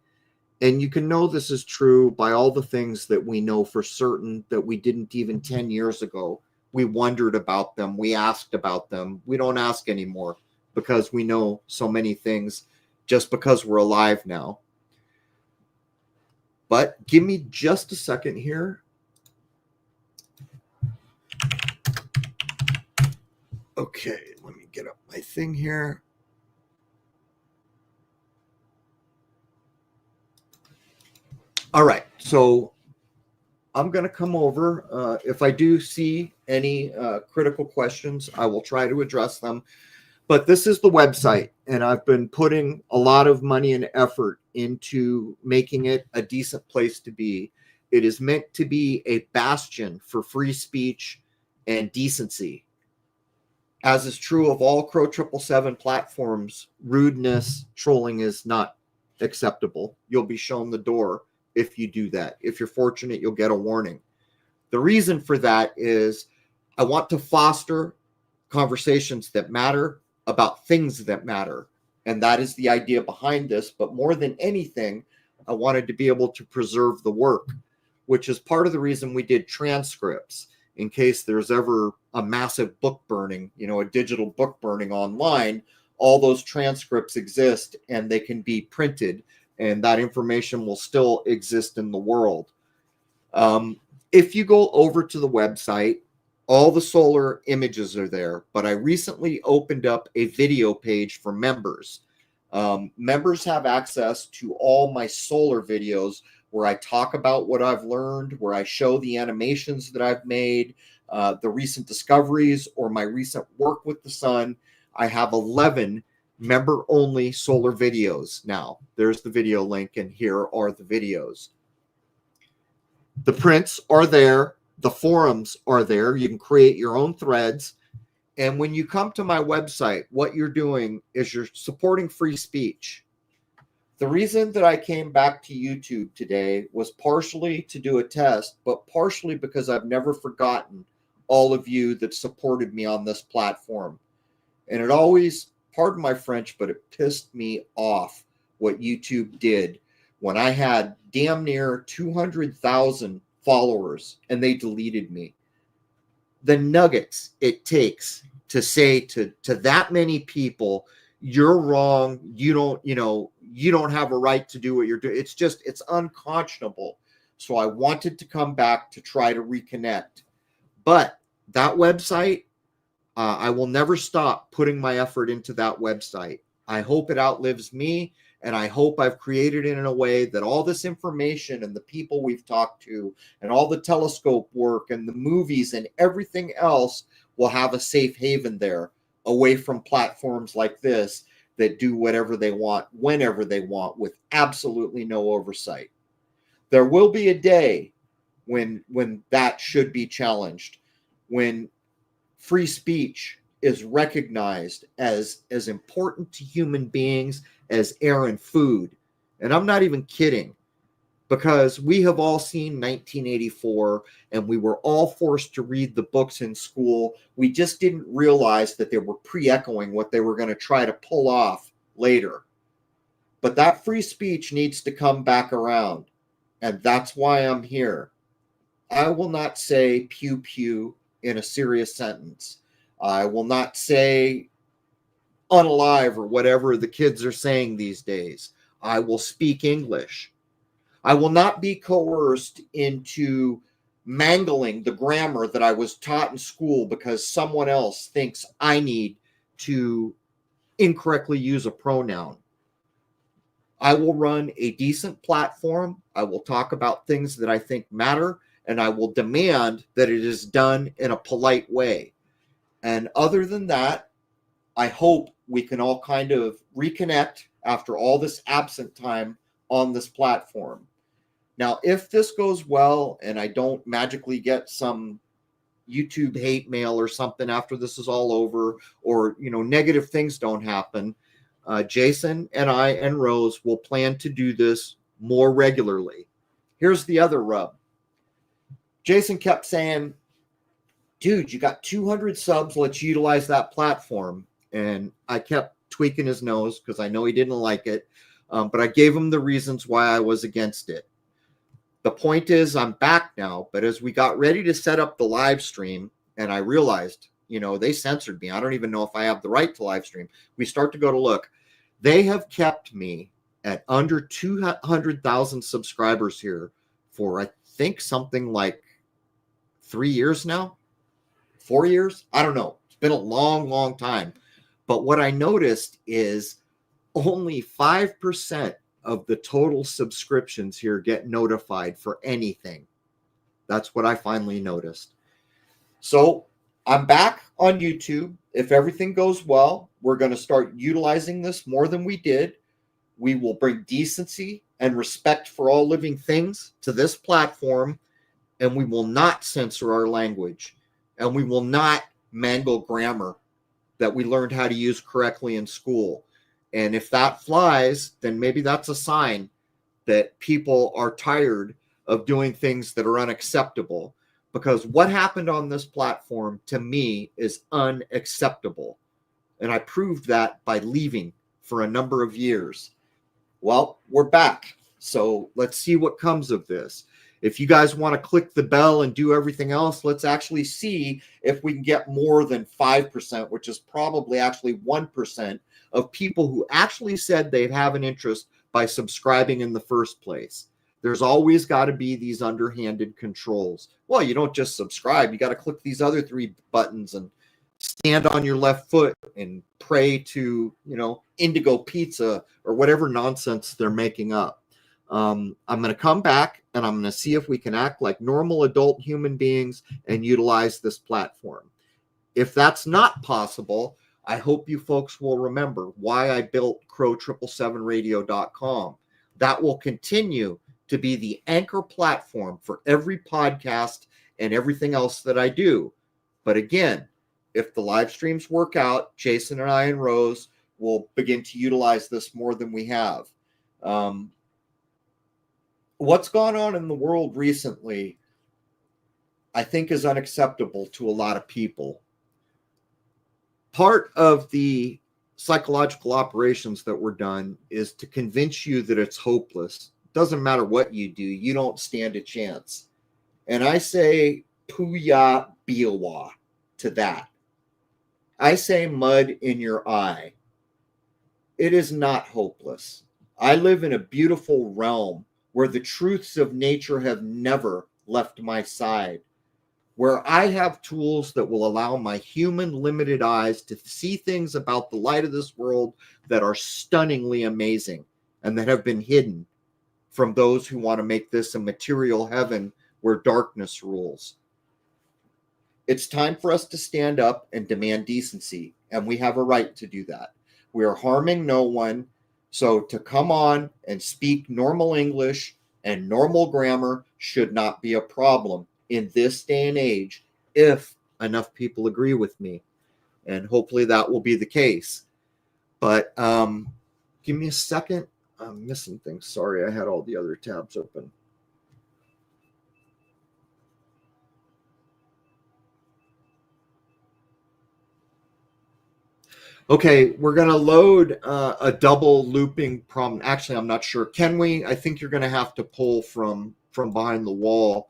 And you can know this is true by all the things that we know for certain that we didn't even 10 years ago. We wondered about them. We asked about them. We don't ask anymore because we know so many things just because we're alive now. But give me just a second here. Okay, let me get up my thing here. All right, so I'm going to come over. If I do see any critical questions, I will try to address them. But this is the website, and I've been putting a lot of money and effort into making it a decent place to be. It is meant to be a bastion for free speech and decency. As is true of all Crrow777 platforms, rudeness, trolling is not acceptable. You'll be shown the door if you do that. If you're fortunate, you'll get a warning. The reason for that is I want to foster conversations that matter about things that matter. And that is the idea behind this. But more than anything, I wanted to be able to preserve the work, which is part of the reason we did transcripts, in case there's ever a massive book burning, a digital book burning online. All those transcripts exist and they can be printed, and that information will still exist in the world. If you go over to the website, all the solar images are there, but I recently opened up a video page for members. Members have access to all my solar videos where I talk about what I've learned, where I show the animations that I've made, the recent discoveries, or my recent work with the sun. I have 11 member-only solar videos now. There's the video link, and here are the videos. The prints are there. The forums are there. You can create your own threads. And when you come to my website, what you're doing is you're supporting free speech. The reason that I came back to YouTube today was partially to do a test, but partially because I've never forgotten all of you that supported me on this platform. And it always, pardon my French, but it pissed me off what YouTube did when I had damn near 200,000 followers and they deleted me. The nuggets it takes to say to that many people, you're wrong, you don't have a right to do what you're doing. It's unconscionable. So I wanted to come back to try to reconnect. But that website, I will never stop putting my effort into that website. I hope it outlives me, and I hope I've created it in a way that all this information and the people we've talked to and all the telescope work and the movies and everything else will have a safe haven there, away from platforms like this that do whatever they want, whenever they want, with absolutely no oversight. There will be a day when that should be challenged, when free speech is recognized as important to human beings as air and food. And I'm not even kidding, because we have all seen 1984 and we were all forced to read the books in school. We just didn't realize that they were pre-echoing what they were going to try to pull off later. But that free speech needs to come back around. And that's why I'm here. I will not say pew pew in a serious sentence. I will not say unalive or whatever the kids are saying these days. I will speak English. I will not be coerced into mangling the grammar that I was taught in school because someone else thinks I need to incorrectly use a pronoun. I will run a decent platform. I will talk about things that I think matter, and I will demand that it is done in a polite way. And other than that, I hope we can all kind of reconnect after all this absent time on this platform. Now, if this goes well and I don't magically get some YouTube hate mail or something after this is all over, or negative things don't happen, Jason and I and Rose will plan to do this more regularly. Here's the other rub. Jason kept saying, dude, you got 200 subs, let's utilize that platform. And I kept tweaking his nose because I know he didn't like it, but I gave him the reasons why I was against it. The point is, I'm back now, but as we got ready to set up the live stream, and I realized, they censored me. I don't even know if I have the right to live stream. We start to go to look. They have kept me at under 200,000 subscribers here for, I think, something like 3 years now, 4 years. I don't know. It's been a long, long time. But what I noticed is only 5% of the total subscriptions here get notified for anything. That's what I finally noticed. So I'm back on YouTube. If everything goes well, we're going to start utilizing this more than we did. We will bring decency and respect for all living things to this platform, and we will not censor our language, and we will not mangle grammar that we learned how to use correctly in school. And if that flies, then maybe that's a sign that people are tired of doing things that are unacceptable. Because what happened on this platform, to me, is unacceptable. And I proved that by leaving for a number of years. Well, we're back. So let's see what comes of this. If you guys want to click the bell and do everything else, let's actually see if we can get more than 5%, which is probably actually 1% of people who actually said they'd have an interest by subscribing in the first place. There's always got to be these underhanded controls. Well, you don't just subscribe. You got to click these other 3 buttons and stand on your left foot and pray to, Indigo Pizza or whatever nonsense they're making up. I'm going to come back and I'm going to see if we can act like normal adult human beings and utilize this platform. If that's not possible, I hope you folks will remember why I built Crrow777radio.com. That will continue to be the anchor platform for every podcast and everything else that I do. But again, if the live streams work out, Jason and I and Rose will begin to utilize this more than we have. What's gone on in the world recently, I think, is unacceptable to a lot of people. Part of the psychological operations that were done is to convince you that it's hopeless. Doesn't matter what you do, you don't stand a chance. And I say puya biawa to that. I say mud in your eye. It is not hopeless. I live in a beautiful realm where the truths of nature have never left my side, where I have tools that will allow my human limited eyes to see things about the light of this world that are stunningly amazing and that have been hidden from those who want to make this a material heaven where darkness rules. It's time for us to stand up and demand decency, and we have a right to do that. We are harming no one, so to come on and speak normal English and normal grammar should not be a problem in this day and age, if enough people agree with me. And hopefully that will be the case. But give me a second. I'm missing things. Sorry, I had all the other tabs open. Okay, we're going to load a double looping problem. Actually, I'm not sure. Can we? I think you're going to have to pull from behind the wall.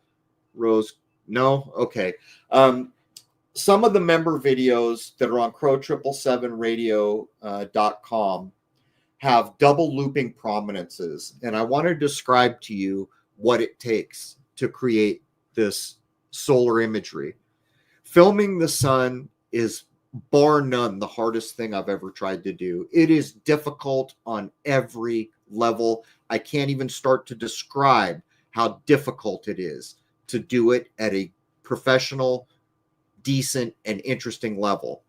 Rose, no? Okay. Some of the member videos that are on Crrow777radio.com have double looping prominences, and I want to describe to you what it takes to create this solar imagery. Filming the sun is bar none the hardest thing I've ever tried to do. It is difficult on every level. I can't even start to describe how difficult it is to do it at a professional, decent, and interesting level.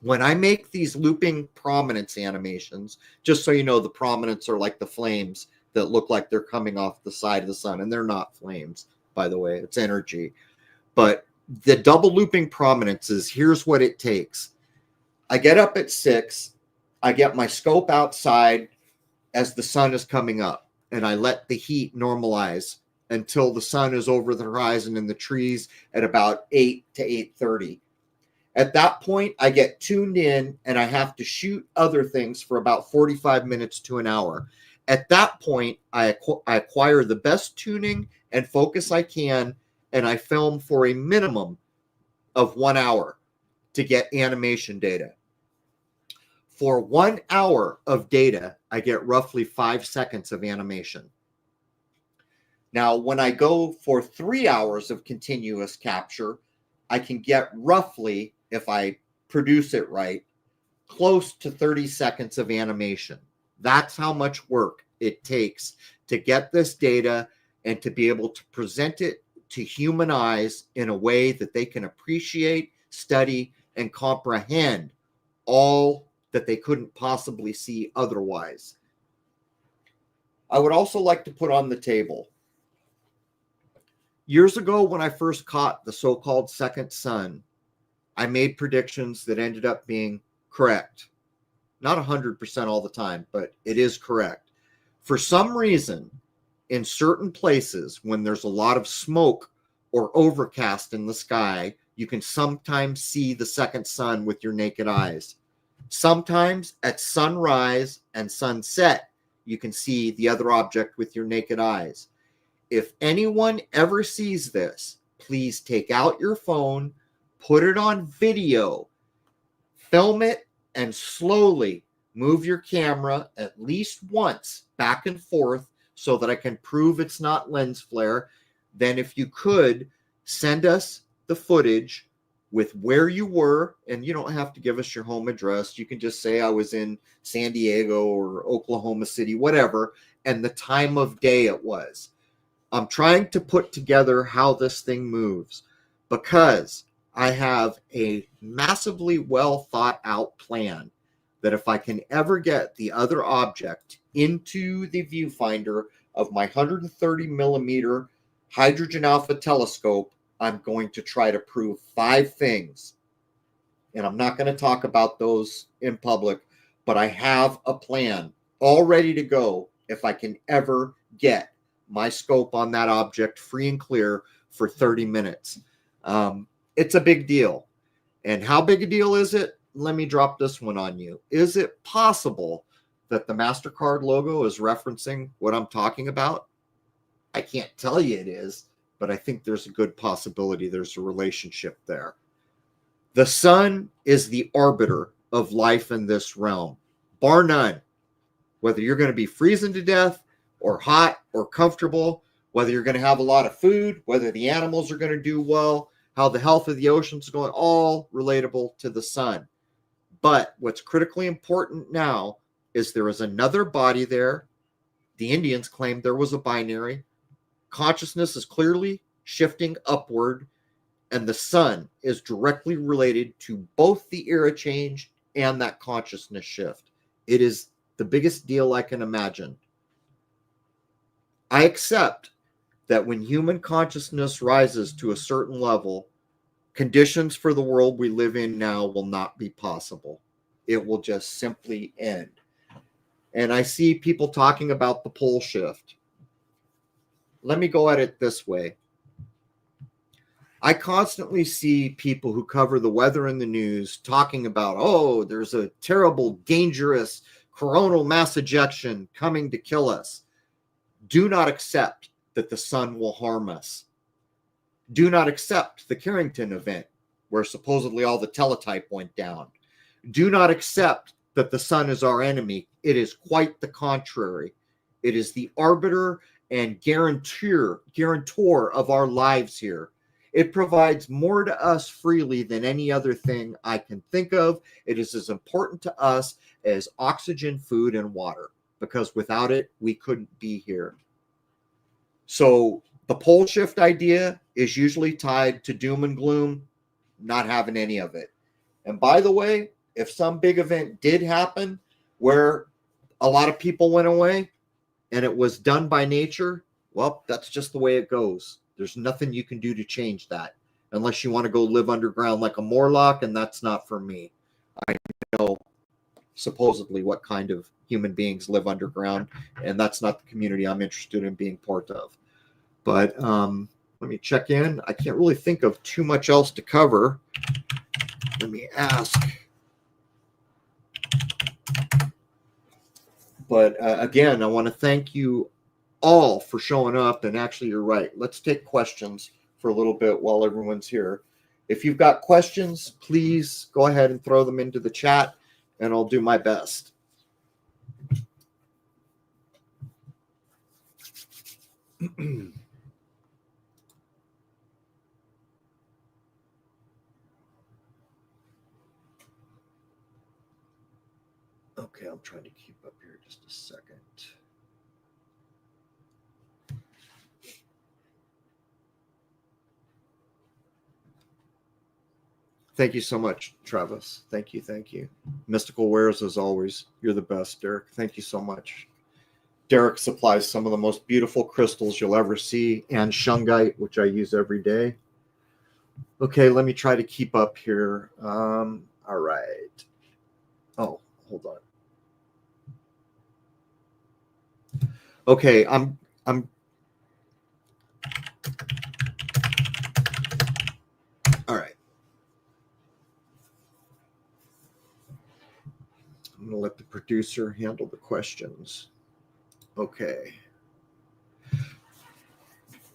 When I make these looping prominence animations, just so you know, the prominence are like the flames that look like they're coming off the side of the sun, and they're not flames, by the way, it's energy. But the double looping prominences, here's what it takes. I get up at 6, I get my scope outside as the sun is coming up, and I let the heat normalize until the sun is over the horizon in the trees at about 8 to 8:30. At that point, I get tuned in and I have to shoot other things for about 45 minutes to an hour. At that point, I acquire the best tuning and focus I can, and I film for a minimum of 1 hour to get animation data. For 1 hour of data, I get roughly 5 seconds of animation. Now, when I go for 3 hours of continuous capture, I can get roughly, if I produce it right, close to 30 seconds of animation. That's how much work it takes to get this data and to be able to present it to human eyes in a way that they can appreciate, study, and comprehend all that they couldn't possibly see otherwise. I would also like to put on the table, years ago when I first caught the so-called second sun, I made predictions that ended up being correct. Not 100% all the time, but it is correct. For some reason, in certain places, when there's a lot of smoke or overcast in the sky, you can sometimes see the second sun with your naked eyes. Sometimes at sunrise and sunset, you can see the other object with your naked eyes. If anyone ever sees this, please take out your phone, put it on video, film it, and slowly move your camera at least once back and forth so that I can prove it's not lens flare. Then if you could, send us the footage with where you were, and you don't have to give us your home address. You can just say I was in San Diego or Oklahoma City, whatever, and the time of day it was. I'm trying to put together how this thing moves because I have a massively well thought out plan that if I can ever get the other object into the viewfinder of my 130 millimeter hydrogen alpha telescope, I'm going to try to prove 5 things and I'm not going to talk about those in public, but I have a plan all ready to go if I can ever get my scope on that object free and clear for 30 minutes. It's a big deal. And how big a deal is it? Let me drop this one on you. Is it possible that the MasterCard logo is referencing what I'm talking about? I can't tell you it is, but I think there's a good possibility there's a relationship there. The sun is the arbiter of life in this realm, bar none. Whether you're going to be freezing to death or hot or comfortable, whether you're going to have a lot of food, whether the animals are going to do well, how the health of the oceans is going, all relatable to the sun. But what's critically important now is there is another body there. The Indians claimed there was a binary. Consciousness is clearly shifting upward, and the sun is directly related to both the era change and that consciousness shift. It is the biggest deal I can imagine. I accept that when human consciousness rises to a certain level, conditions for the world we live in now will not be possible. It will just simply end. And I see people talking about the pole shift. Let me go at it this way. I constantly see people who cover the weather in the news talking about, oh, there's a terrible, dangerous coronal mass ejection coming to kill us. Do not accept that the sun will harm us. Do not accept the Carrington event, where supposedly all the teletype went down. Do not accept that the sun is our enemy. It is quite the contrary. It is the arbiter and guarantor of our lives here. It provides more to us freely than any other thing I can think of. It is as important to us as oxygen, food, and water, because without it, we couldn't be here. So the pole shift idea is usually tied to doom and gloom, not having any of it. And by the way, if some big event did happen where a lot of people went away and it was done by nature, well, that's just the way it goes. There's nothing you can do to change that unless you want to go live underground like a Morlock, and that's not for me. I know supposedly what kind of human beings live underground, and that's not the community I'm interested in being part of. But let me check in. I can't really think of too much else to cover. Let me ask. But again, I want to thank you all for showing up. And actually, you're right. Let's take questions for a little bit while everyone's here. If you've got questions, please go ahead and throw them into the chat, and I'll do my best. Okay, I'm trying to keep up here just a second. Thank you so much, Travis. Thank you, thank you. Mystical Wares, as always. You're the best, Derek. Thank you so much. Derek supplies some of the most beautiful crystals you'll ever see, and shungite, which I use every day. Okay, let me try to keep up here. All right. Oh, hold on. Okay, I'm all right. I'm going to let the producer handle the questions. Okay.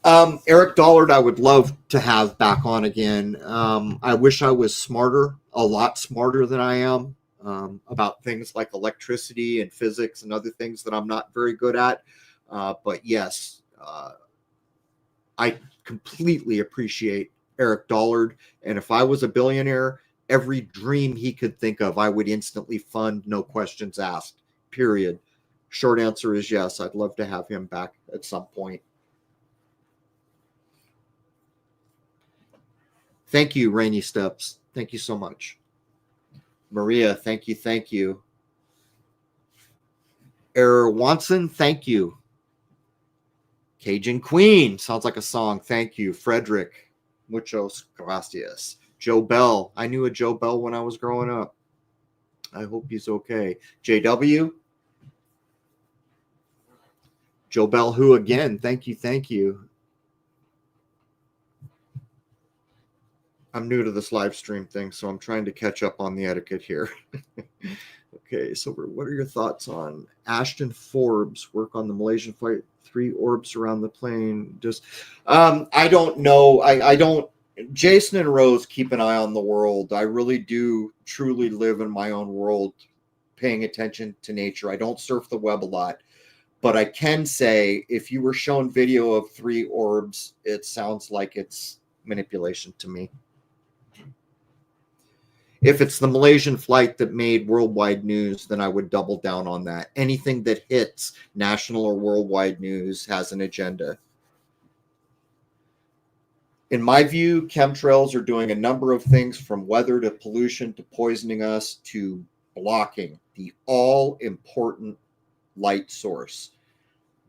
Eric Dollard, I would love to have back on again. I wish I was smarter, a lot smarter than I am, about things like electricity and physics and other things that I'm not very good at. But yes, I completely appreciate Eric Dollard. And if I was a billionaire, every dream he could think of, I would instantly fund, no questions asked, period. Short answer is yes. I'd love to have him back at some point. Thank you, Rainy Steps. Thank you so much. Maria, thank you, thank you. Error Watson, thank you. Cajun Queen, sounds like a song. Thank you. Frederick, muchos gracias. Joe Bell. I knew a Joe Bell when I was growing up. I hope he's okay. JW. Joe Bell, who again? Thank you. Thank you. I'm new to this live stream thing, so I'm trying to catch up on the etiquette here. Okay, so what are your thoughts on Ashton Forbes work on the Malaysian flight? 3 orbs around the plane. Just, I don't know. I don't. Jason and Rose keep an eye on the world. I really do truly live in my own world, paying attention to nature. I don't surf the web a lot, but I can say if you were shown video of 3 orbs, it sounds like it's manipulation to me. If it's the Malaysian flight that made worldwide news, then I would double down on that. Anything that hits national or worldwide news has an agenda. In my view, chemtrails are doing a number of things, from weather to pollution to poisoning us to blocking the all-important light source.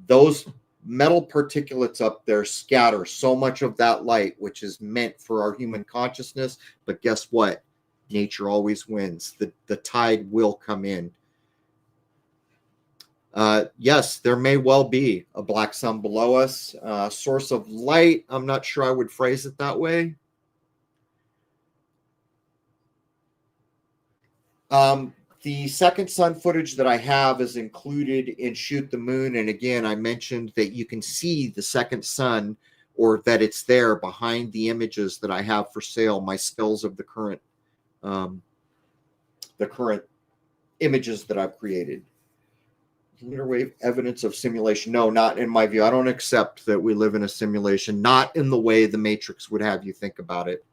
Those metal particulates up there scatter so much of that light, which is meant for our human consciousness. But guess what? Nature always wins. The tide will come in. Yes, there may well be a black sun below us. Source of light, I'm not sure I would phrase it that way. The second sun footage that I have is included in Shoot the Moon. And again, I mentioned that you can see the second sun, or that it's there behind the images that I have for sale, my skills of the current images that I've created. Lunar wave evidence of simulation. No, not in my view. I don't accept that we live in a simulation, not in the way the Matrix would have you think about it.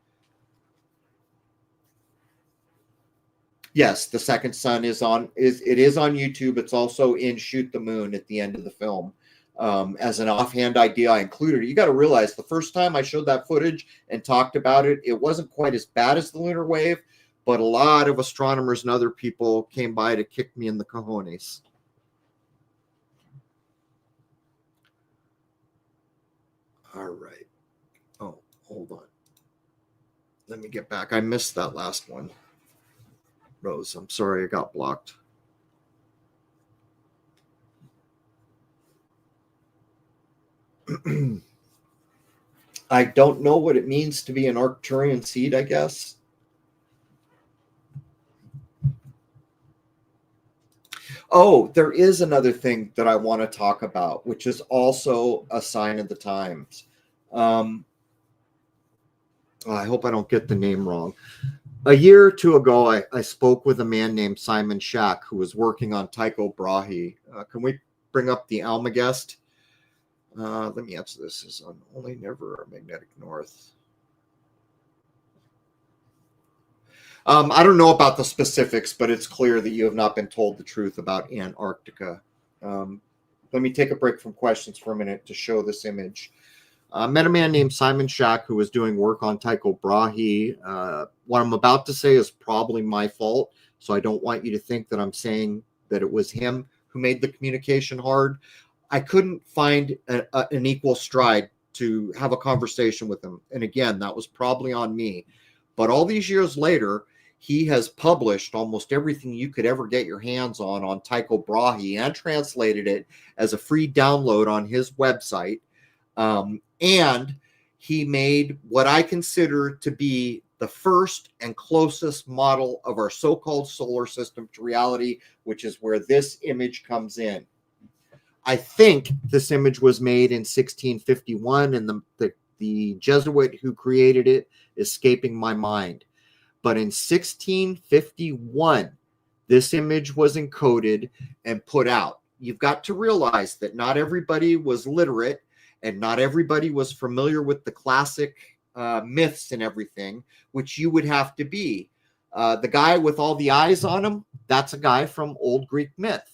Yes, the second sun is on YouTube. It's also in Shoot the Moon at the end of the film. As an offhand idea, I included it. You got to realize the first time I showed that footage and talked about it, it wasn't quite as bad as the lunar wave, but a lot of astronomers and other people came by to kick me in the cojones. All right. Oh, hold on. Let me get back. I missed that last one. Rose, I'm sorry I got blocked. I don't know what it means to be an Arcturian seed, I guess. Oh, there is another thing that I want to talk about, which is also a sign of the times. I hope I don't get the name wrong. A year or two ago, I spoke with a man named Simon Shack, who was working on Tycho Brahe. Can we bring up the Almagest? Let me answer this. Is on only never magnetic north. I don't know about the specifics, but it's clear that you have not been told the truth about Antarctica. Let me take a break from questions for a minute to show this image. Met a man named Simon Shack who was doing work on Tycho Brahe. What I'm about to say is probably my fault, so I don't want you to think that I'm saying that it was him who made the communication hard. I couldn't find an equal stride to have a conversation with him. And again, that was probably on me. But all these years later, he has published almost everything you could ever get your hands on Tycho Brahe, and translated it as a free download on his website. And he made what I consider to be the first and closest model of our so-called solar system to reality, which is where this image comes in. I think this image was made in 1651, and the Jesuit who created it is escaping my mind. But in 1651, this image was encoded and put out. You've got to realize that not everybody was literate, and not everybody was familiar with the classic myths and everything, which you would have to be. The guy with all the eyes on him, that's a guy from Old Greek myth.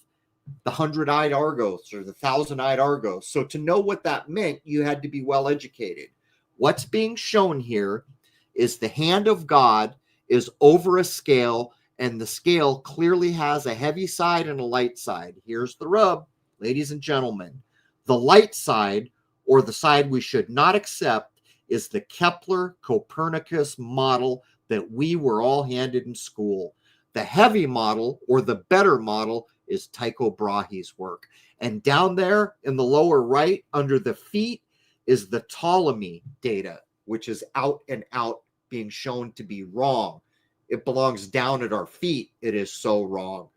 The 100-eyed Argos or the 1,000-eyed Argos. So to know what that meant, you had to be well educated. What's being shown here is the hand of God is over a scale, and the scale clearly has a heavy side and a light side. Here's the rub, ladies and gentlemen. The light side, or the side we should not accept, is the Kepler-Copernicus model that we were all handed in school. The heavy model, or the better model, is Tycho Brahe's work. And down there in the lower right, under the feet, is the Ptolemy data, which is out and out being shown to be wrong. It belongs down at our feet. It is so wrong.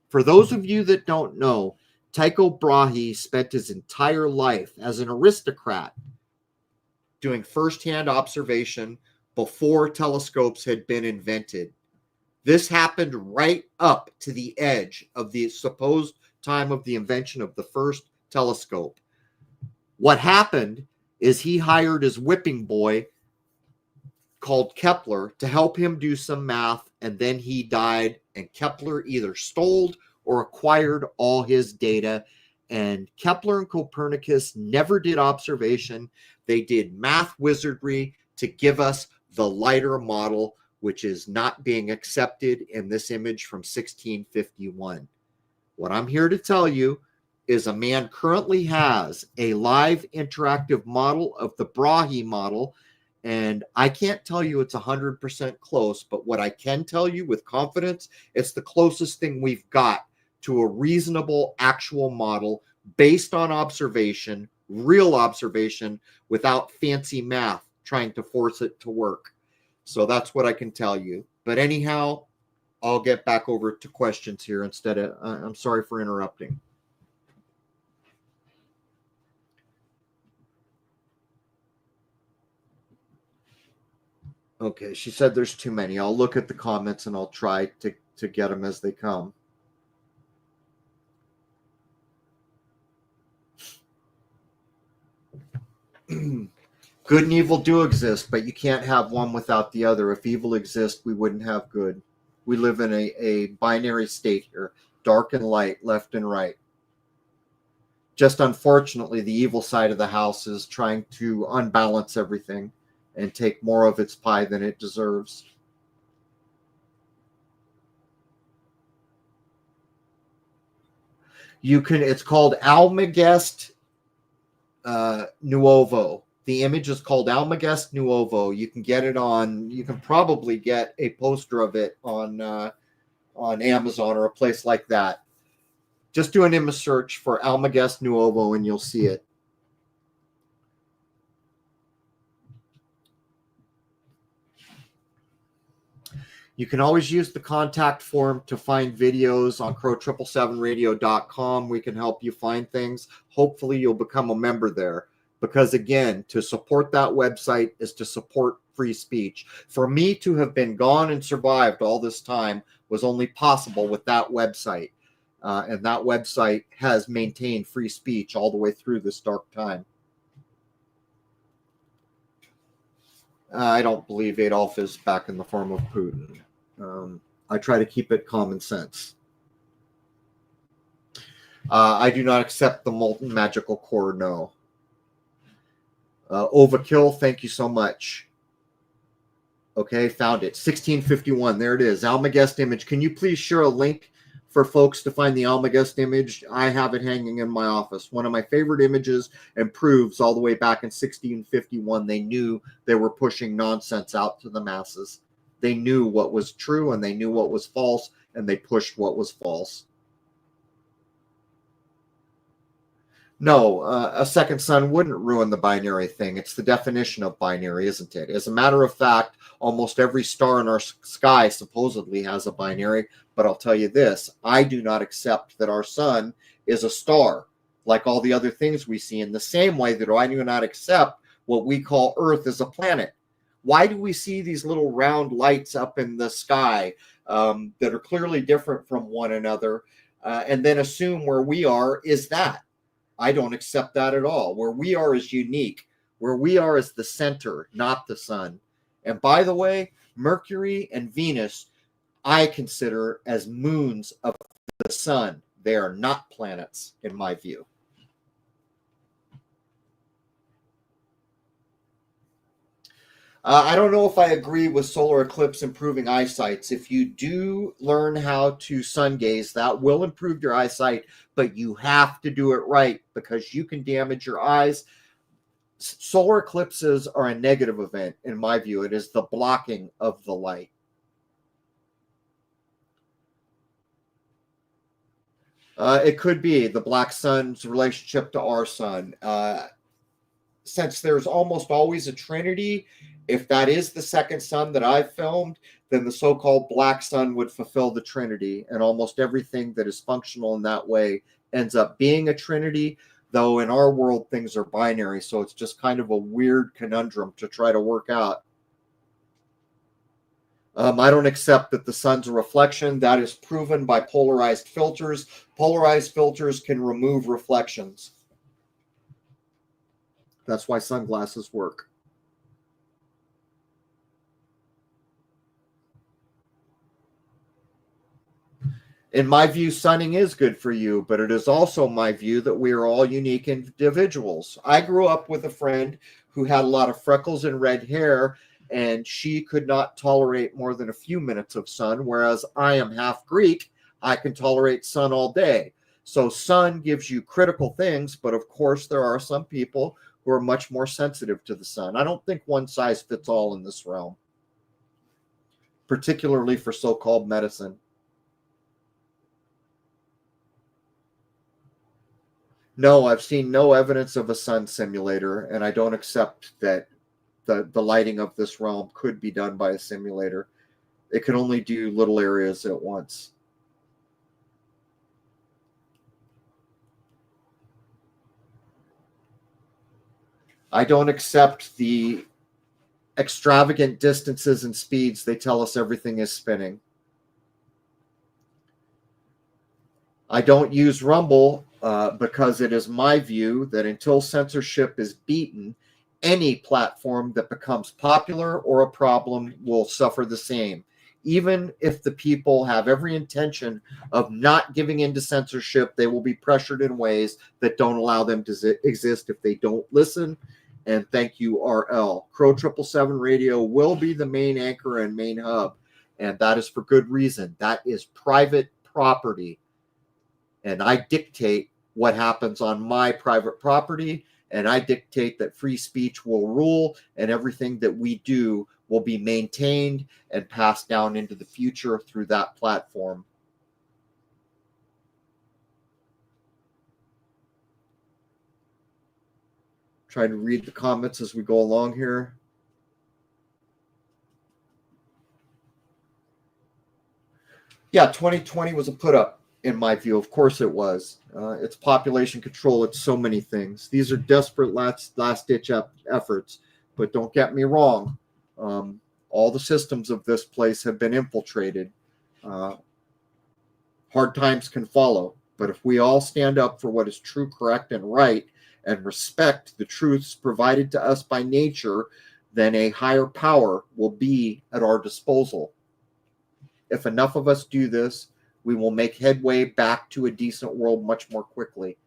For those of you that don't know, Tycho Brahe spent his entire life as an aristocrat doing firsthand observation before telescopes had been invented. This happened right up to the edge of the supposed time of the invention of the first telescope. What happened is he hired his whipping boy called Kepler to help him do some math, and then he died, and Kepler either stole or acquired all his data. And Kepler and Copernicus never did observation. They did math wizardry to give us the lighter model, which is not being accepted in this image from 1651. What I'm here to tell you is a man currently has a live interactive model of the Brahe model, and I can't tell you it's 100% close, but what I can tell you with confidence, it's the closest thing we've got to a reasonable actual model based on observation, real observation, without fancy math trying to force it to work. So that's what I can tell you. But anyhow, I'll get back over to questions here instead of, I'm sorry for interrupting. Okay, she said there's too many. I'll look at the comments and I'll try to get them as they come. Good and evil do exist, but you can't have one without the other. If evil exists, we wouldn't have good. We live in a binary state here, dark and light, left and right. Just unfortunately, the evil side of the house is trying to unbalance everything and take more of its pie than it deserves. You can, it's called Almagest Nuovo. The image is called Almagest Nuovo. You can get it on, you can probably get a poster of it on Amazon or a place like that. Just do an image search for Almagest Nuovo and you'll see it. You can always use the contact form to find videos on Crrow777radio.com. We can help you find things. Hopefully you'll become a member there. Because again, to support that website is to support free speech. For me to have been gone and survived all this time was only possible with that website. And that website has maintained free speech all the way through this dark time. I don't believe Adolf is back in the form of Putin. I try to keep it common sense. I do not accept the molten magical core, no. Overkill, thank you so much. Okay, found it. 1651, there it is. Almagest image. Can you please share a link for folks to find the Almagest image? I have it hanging in my office. One of my favorite images, and proves all the way back in 1651 they knew they were pushing nonsense out to the masses. They knew what was true and they knew what was false, and they pushed what was false. No, a second sun wouldn't ruin the binary thing. It's the definition of binary, isn't it? As a matter of fact, almost every star in our sky supposedly has a binary. But I'll tell you this, I do not accept that our sun is a star like all the other things we see, in the same way that I do not accept what we call Earth as a planet. Why do we see these little round lights up in the sky that are clearly different from one another and then assume where we are is that? I don't accept that at all. Where we are is unique. Where we are is the center, not the sun. And by the way, Mercury and Venus, I consider as moons of the sun. They are not planets, in my view. I don't know if I agree with solar eclipse improving eyesight. If you do learn how to sun gaze, that will improve your eyesight, but you have to do it right because you can damage your eyes. Solar eclipses are a negative event, in my view. It is the blocking of the light. It could be the black sun's relationship to our sun. Since there's almost always a trinity, if that is the second sun that I've filmed, then the so-called black sun would fulfill the trinity, and almost everything that is functional in that way ends up being a trinity, though in our world things are binary, so it's just kind of a weird conundrum to try to work out. I don't accept that the sun's a reflection. That is proven by polarized filters. Polarized filters can remove reflections. That's why sunglasses work. In my view, sunning is good for you, but it is also my view that we are all unique individuals. I grew up with a friend who had a lot of freckles and red hair, and she could not tolerate more than a few minutes of sun, whereas I am half Greek. I can tolerate sun all day. So sun gives you critical things, but of course there are some people who are much more sensitive to the sun. I don't think one size fits all in this realm, particularly for so-called medicine. No, I've seen no evidence of a sun simulator, and I don't accept that the lighting of this realm could be done by a simulator. It can only do little areas at once. I don't accept the extravagant distances and speeds they tell us everything is spinning. I don't use Rumble because it is my view that until censorship is beaten, any platform that becomes popular or a problem will suffer the same. Even if the people have every intention of not giving in to censorship, they will be pressured in ways that don't allow them to exist if they don't listen. And thank you, RL. Crrow777 Radio will be the main anchor and main hub, and that is for good reason. That is private property, and I dictate what happens on my private property, and I dictate that free speech will rule, and everything that we do will be maintained and passed down into the future through that platform. Trying to read the comments as we go along here. Yeah, 2020 was a put up, in my view. Of course it was. It's population control. It's so many things. These are desperate last-ditch efforts. But don't get me wrong. All the systems of this place have been infiltrated. Hard times can follow. But if we all stand up for what is true, correct, and right, and respect the truths provided to us by nature, then a higher power will be at our disposal. If enough of us do this, we will make headway back to a decent world much more quickly.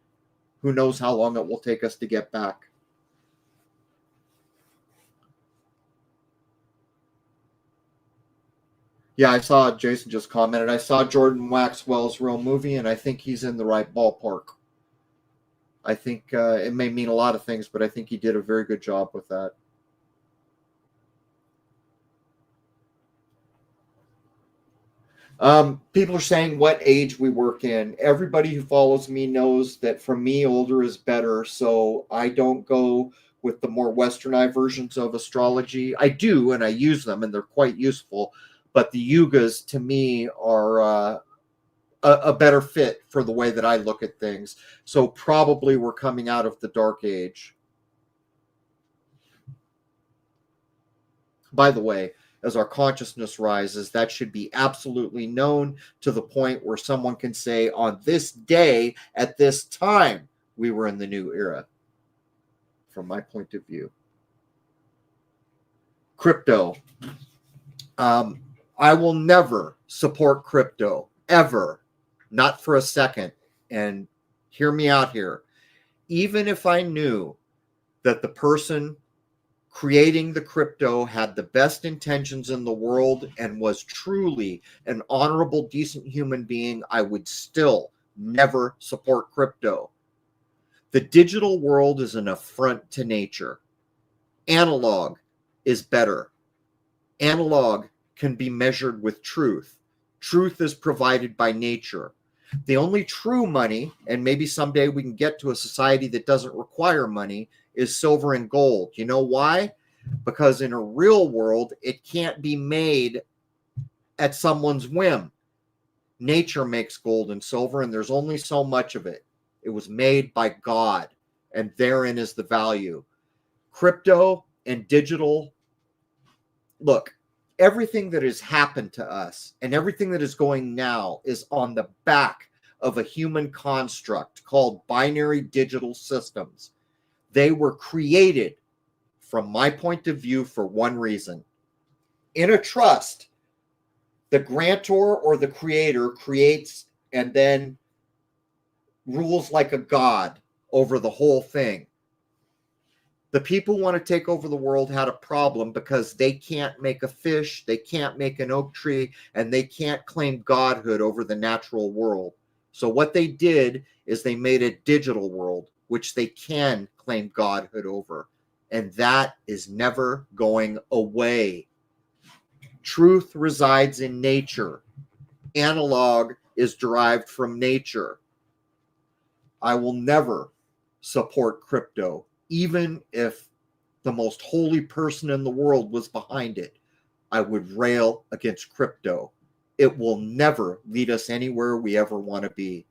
Who knows how long it will take us to get back? Yeah, I saw Jason just commented. I saw Jordan Waxwell's real movie, and I think he's in the right ballpark. I think it may mean a lot of things, but I think he did a very good job with that. People are saying what age we work in. Everybody who follows me knows that for me, older is better. So I don't go with the more westernized versions of astrology. I do, and I use them, and they're quite useful. But the yugas, to me, are a better fit for the way that I look at things. So probably we're coming out of the dark age. By the way, as our consciousness rises, that should be absolutely known to the point where someone can say, on this day, at this time, we were in the new era, from my point of view. Crypto. I will never support crypto, ever. Not for a second. And hear me out here. Even if I knew that the person creating the crypto had the best intentions in the world and was truly an honorable, decent human being, I would still never support crypto. The digital world is an affront to nature. Analog is better. Analog can be measured with truth. Truth is provided by nature. The only true money, and maybe someday we can get to a society that doesn't require money, is silver and gold. You know why? Because in a real world, it can't be made at someone's whim. Nature makes gold and silver, and there's only so much of it. It was made by God, and therein is the value. Crypto and digital, look, everything that has happened to us and everything that is going now is on the back of a human construct called binary digital systems. They were created, from my point of view, for one reason. In a trust, the grantor or the creator creates and then rules like a god over the whole thing. The people who want to take over the world had a problem because they can't make a fish, they can't make an oak tree, and they can't claim godhood over the natural world. So what they did is they made a digital world, which they can claim godhood over. And that is never going away. Truth resides in nature. Analog is derived from nature. I will never support crypto, even if the most holy person in the world was behind it. I would rail against crypto. It will never lead us anywhere we ever want to be.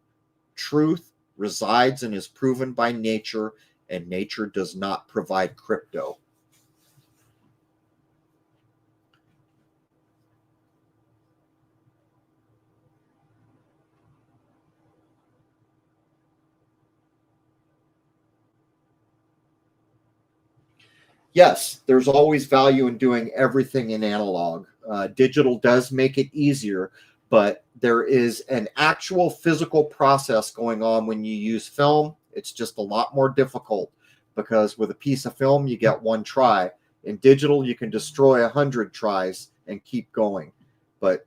Truth resides and is proven by nature, and nature does not provide crypto. Yes, there's always value in doing everything in analog. Digital does make it easier, but there is an actual physical process going on when you use film. It's just a lot more difficult because with a piece of film, you get one try. In digital, you can destroy 100 tries and keep going. But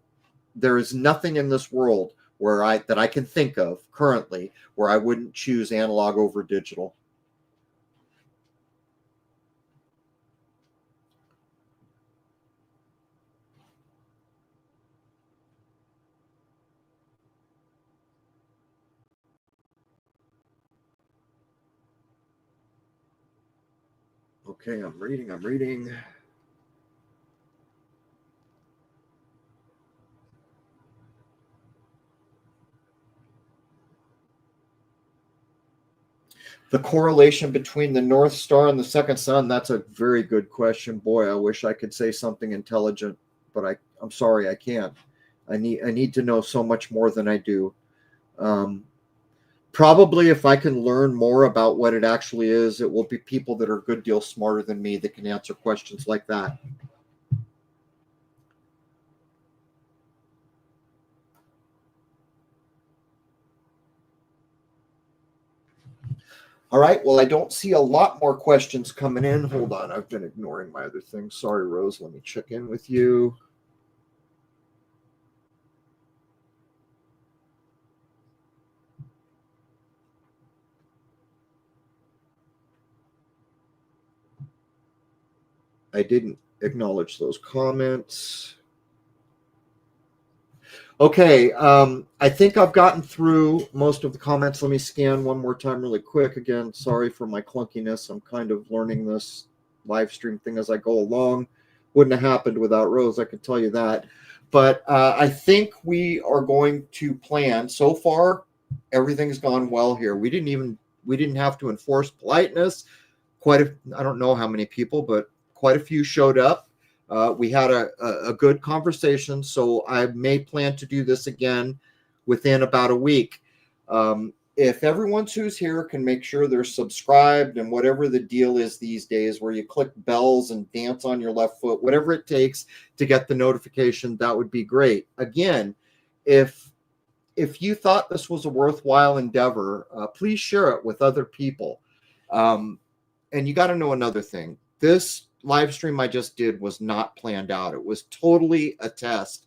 there is nothing in this world that I can think of currently where I wouldn't choose analog over digital. Okay, I'm reading. The correlation between the North Star and the second sun, that's a very good question. Boy, I wish I could say something intelligent, but I'm sorry, I can't. I need to know so much more than I do. Probably if I can learn more about what it actually is, it will be people that are a good deal smarter than me that can answer questions like that. All right, well, I don't see a lot more questions coming in. Hold on, I've been ignoring my other things. Sorry, Rose, let me check in with you. I didn't acknowledge those comments. Okay, I think I've gotten through most of the comments. Let me scan one more time really quick. Again, sorry for my clunkiness. I'm kind of learning this live stream thing as I go along. Wouldn't have happened without Rose, I can tell you that. But I think we are going to plan. So far, everything's gone well here. We didn't have to enforce politeness. I don't know how many people, but quite a few showed up. We had a good conversation, so I may plan to do this again within about a week. If everyone who's here can make sure they're subscribed and whatever the deal is these days, where you click bells and dance on your left foot, whatever it takes to get the notification, that would be great. Again, if you thought this was a worthwhile endeavor, please share it with other people. And you got to know another thing. This live stream I just did was not planned out. It was totally a test.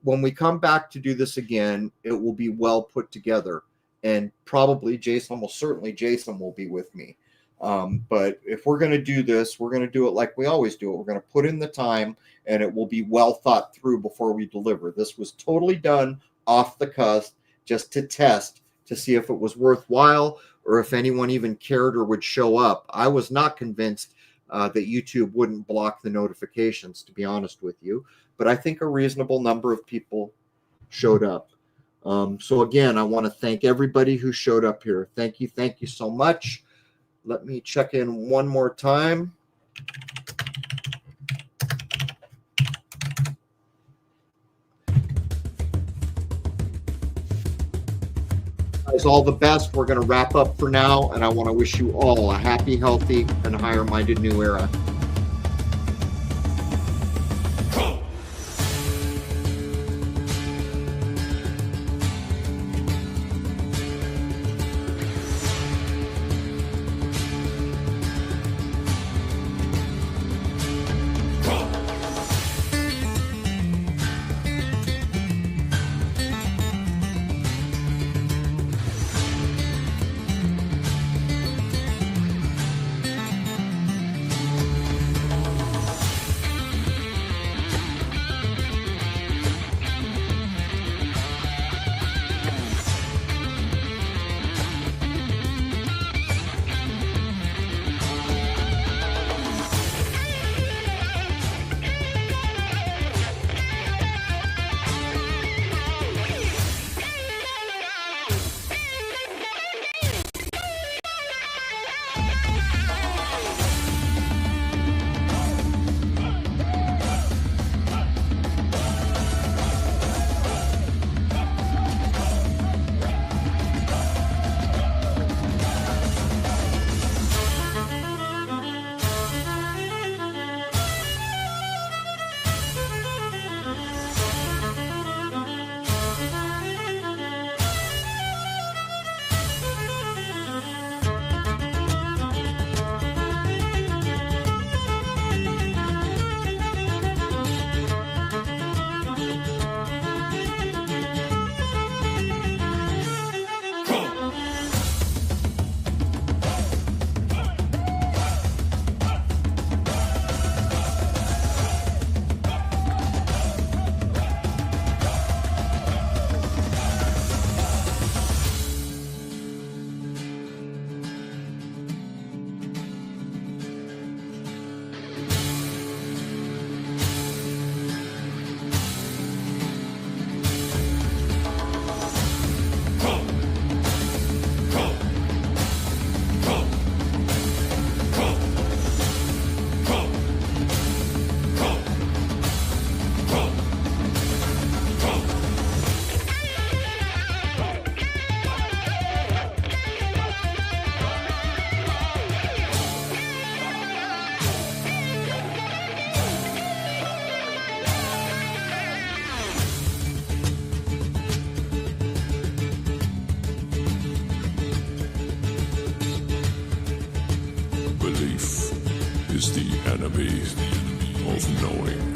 When we come back to do this again, it will be well put together. and probably Jason, almost certainly Jason will be with me. But if we're going to do this, we're going to do it like we always do it. We're going to put in the time, and it will be well thought through before we deliver. This was totally done off the cuff, just to test, to see if it was worthwhile or if anyone even cared or would show up. I was not convinced that YouTube wouldn't block the notifications, to be honest with you. But I think a reasonable number of people showed up. So again, I want to thank everybody who showed up here. Thank you so much. Let me check in one more time. Guys, all the best. We're going to wrap up for now, and I want to wish you all a happy, healthy, and higher-minded new era. Belief is the enemy of knowing.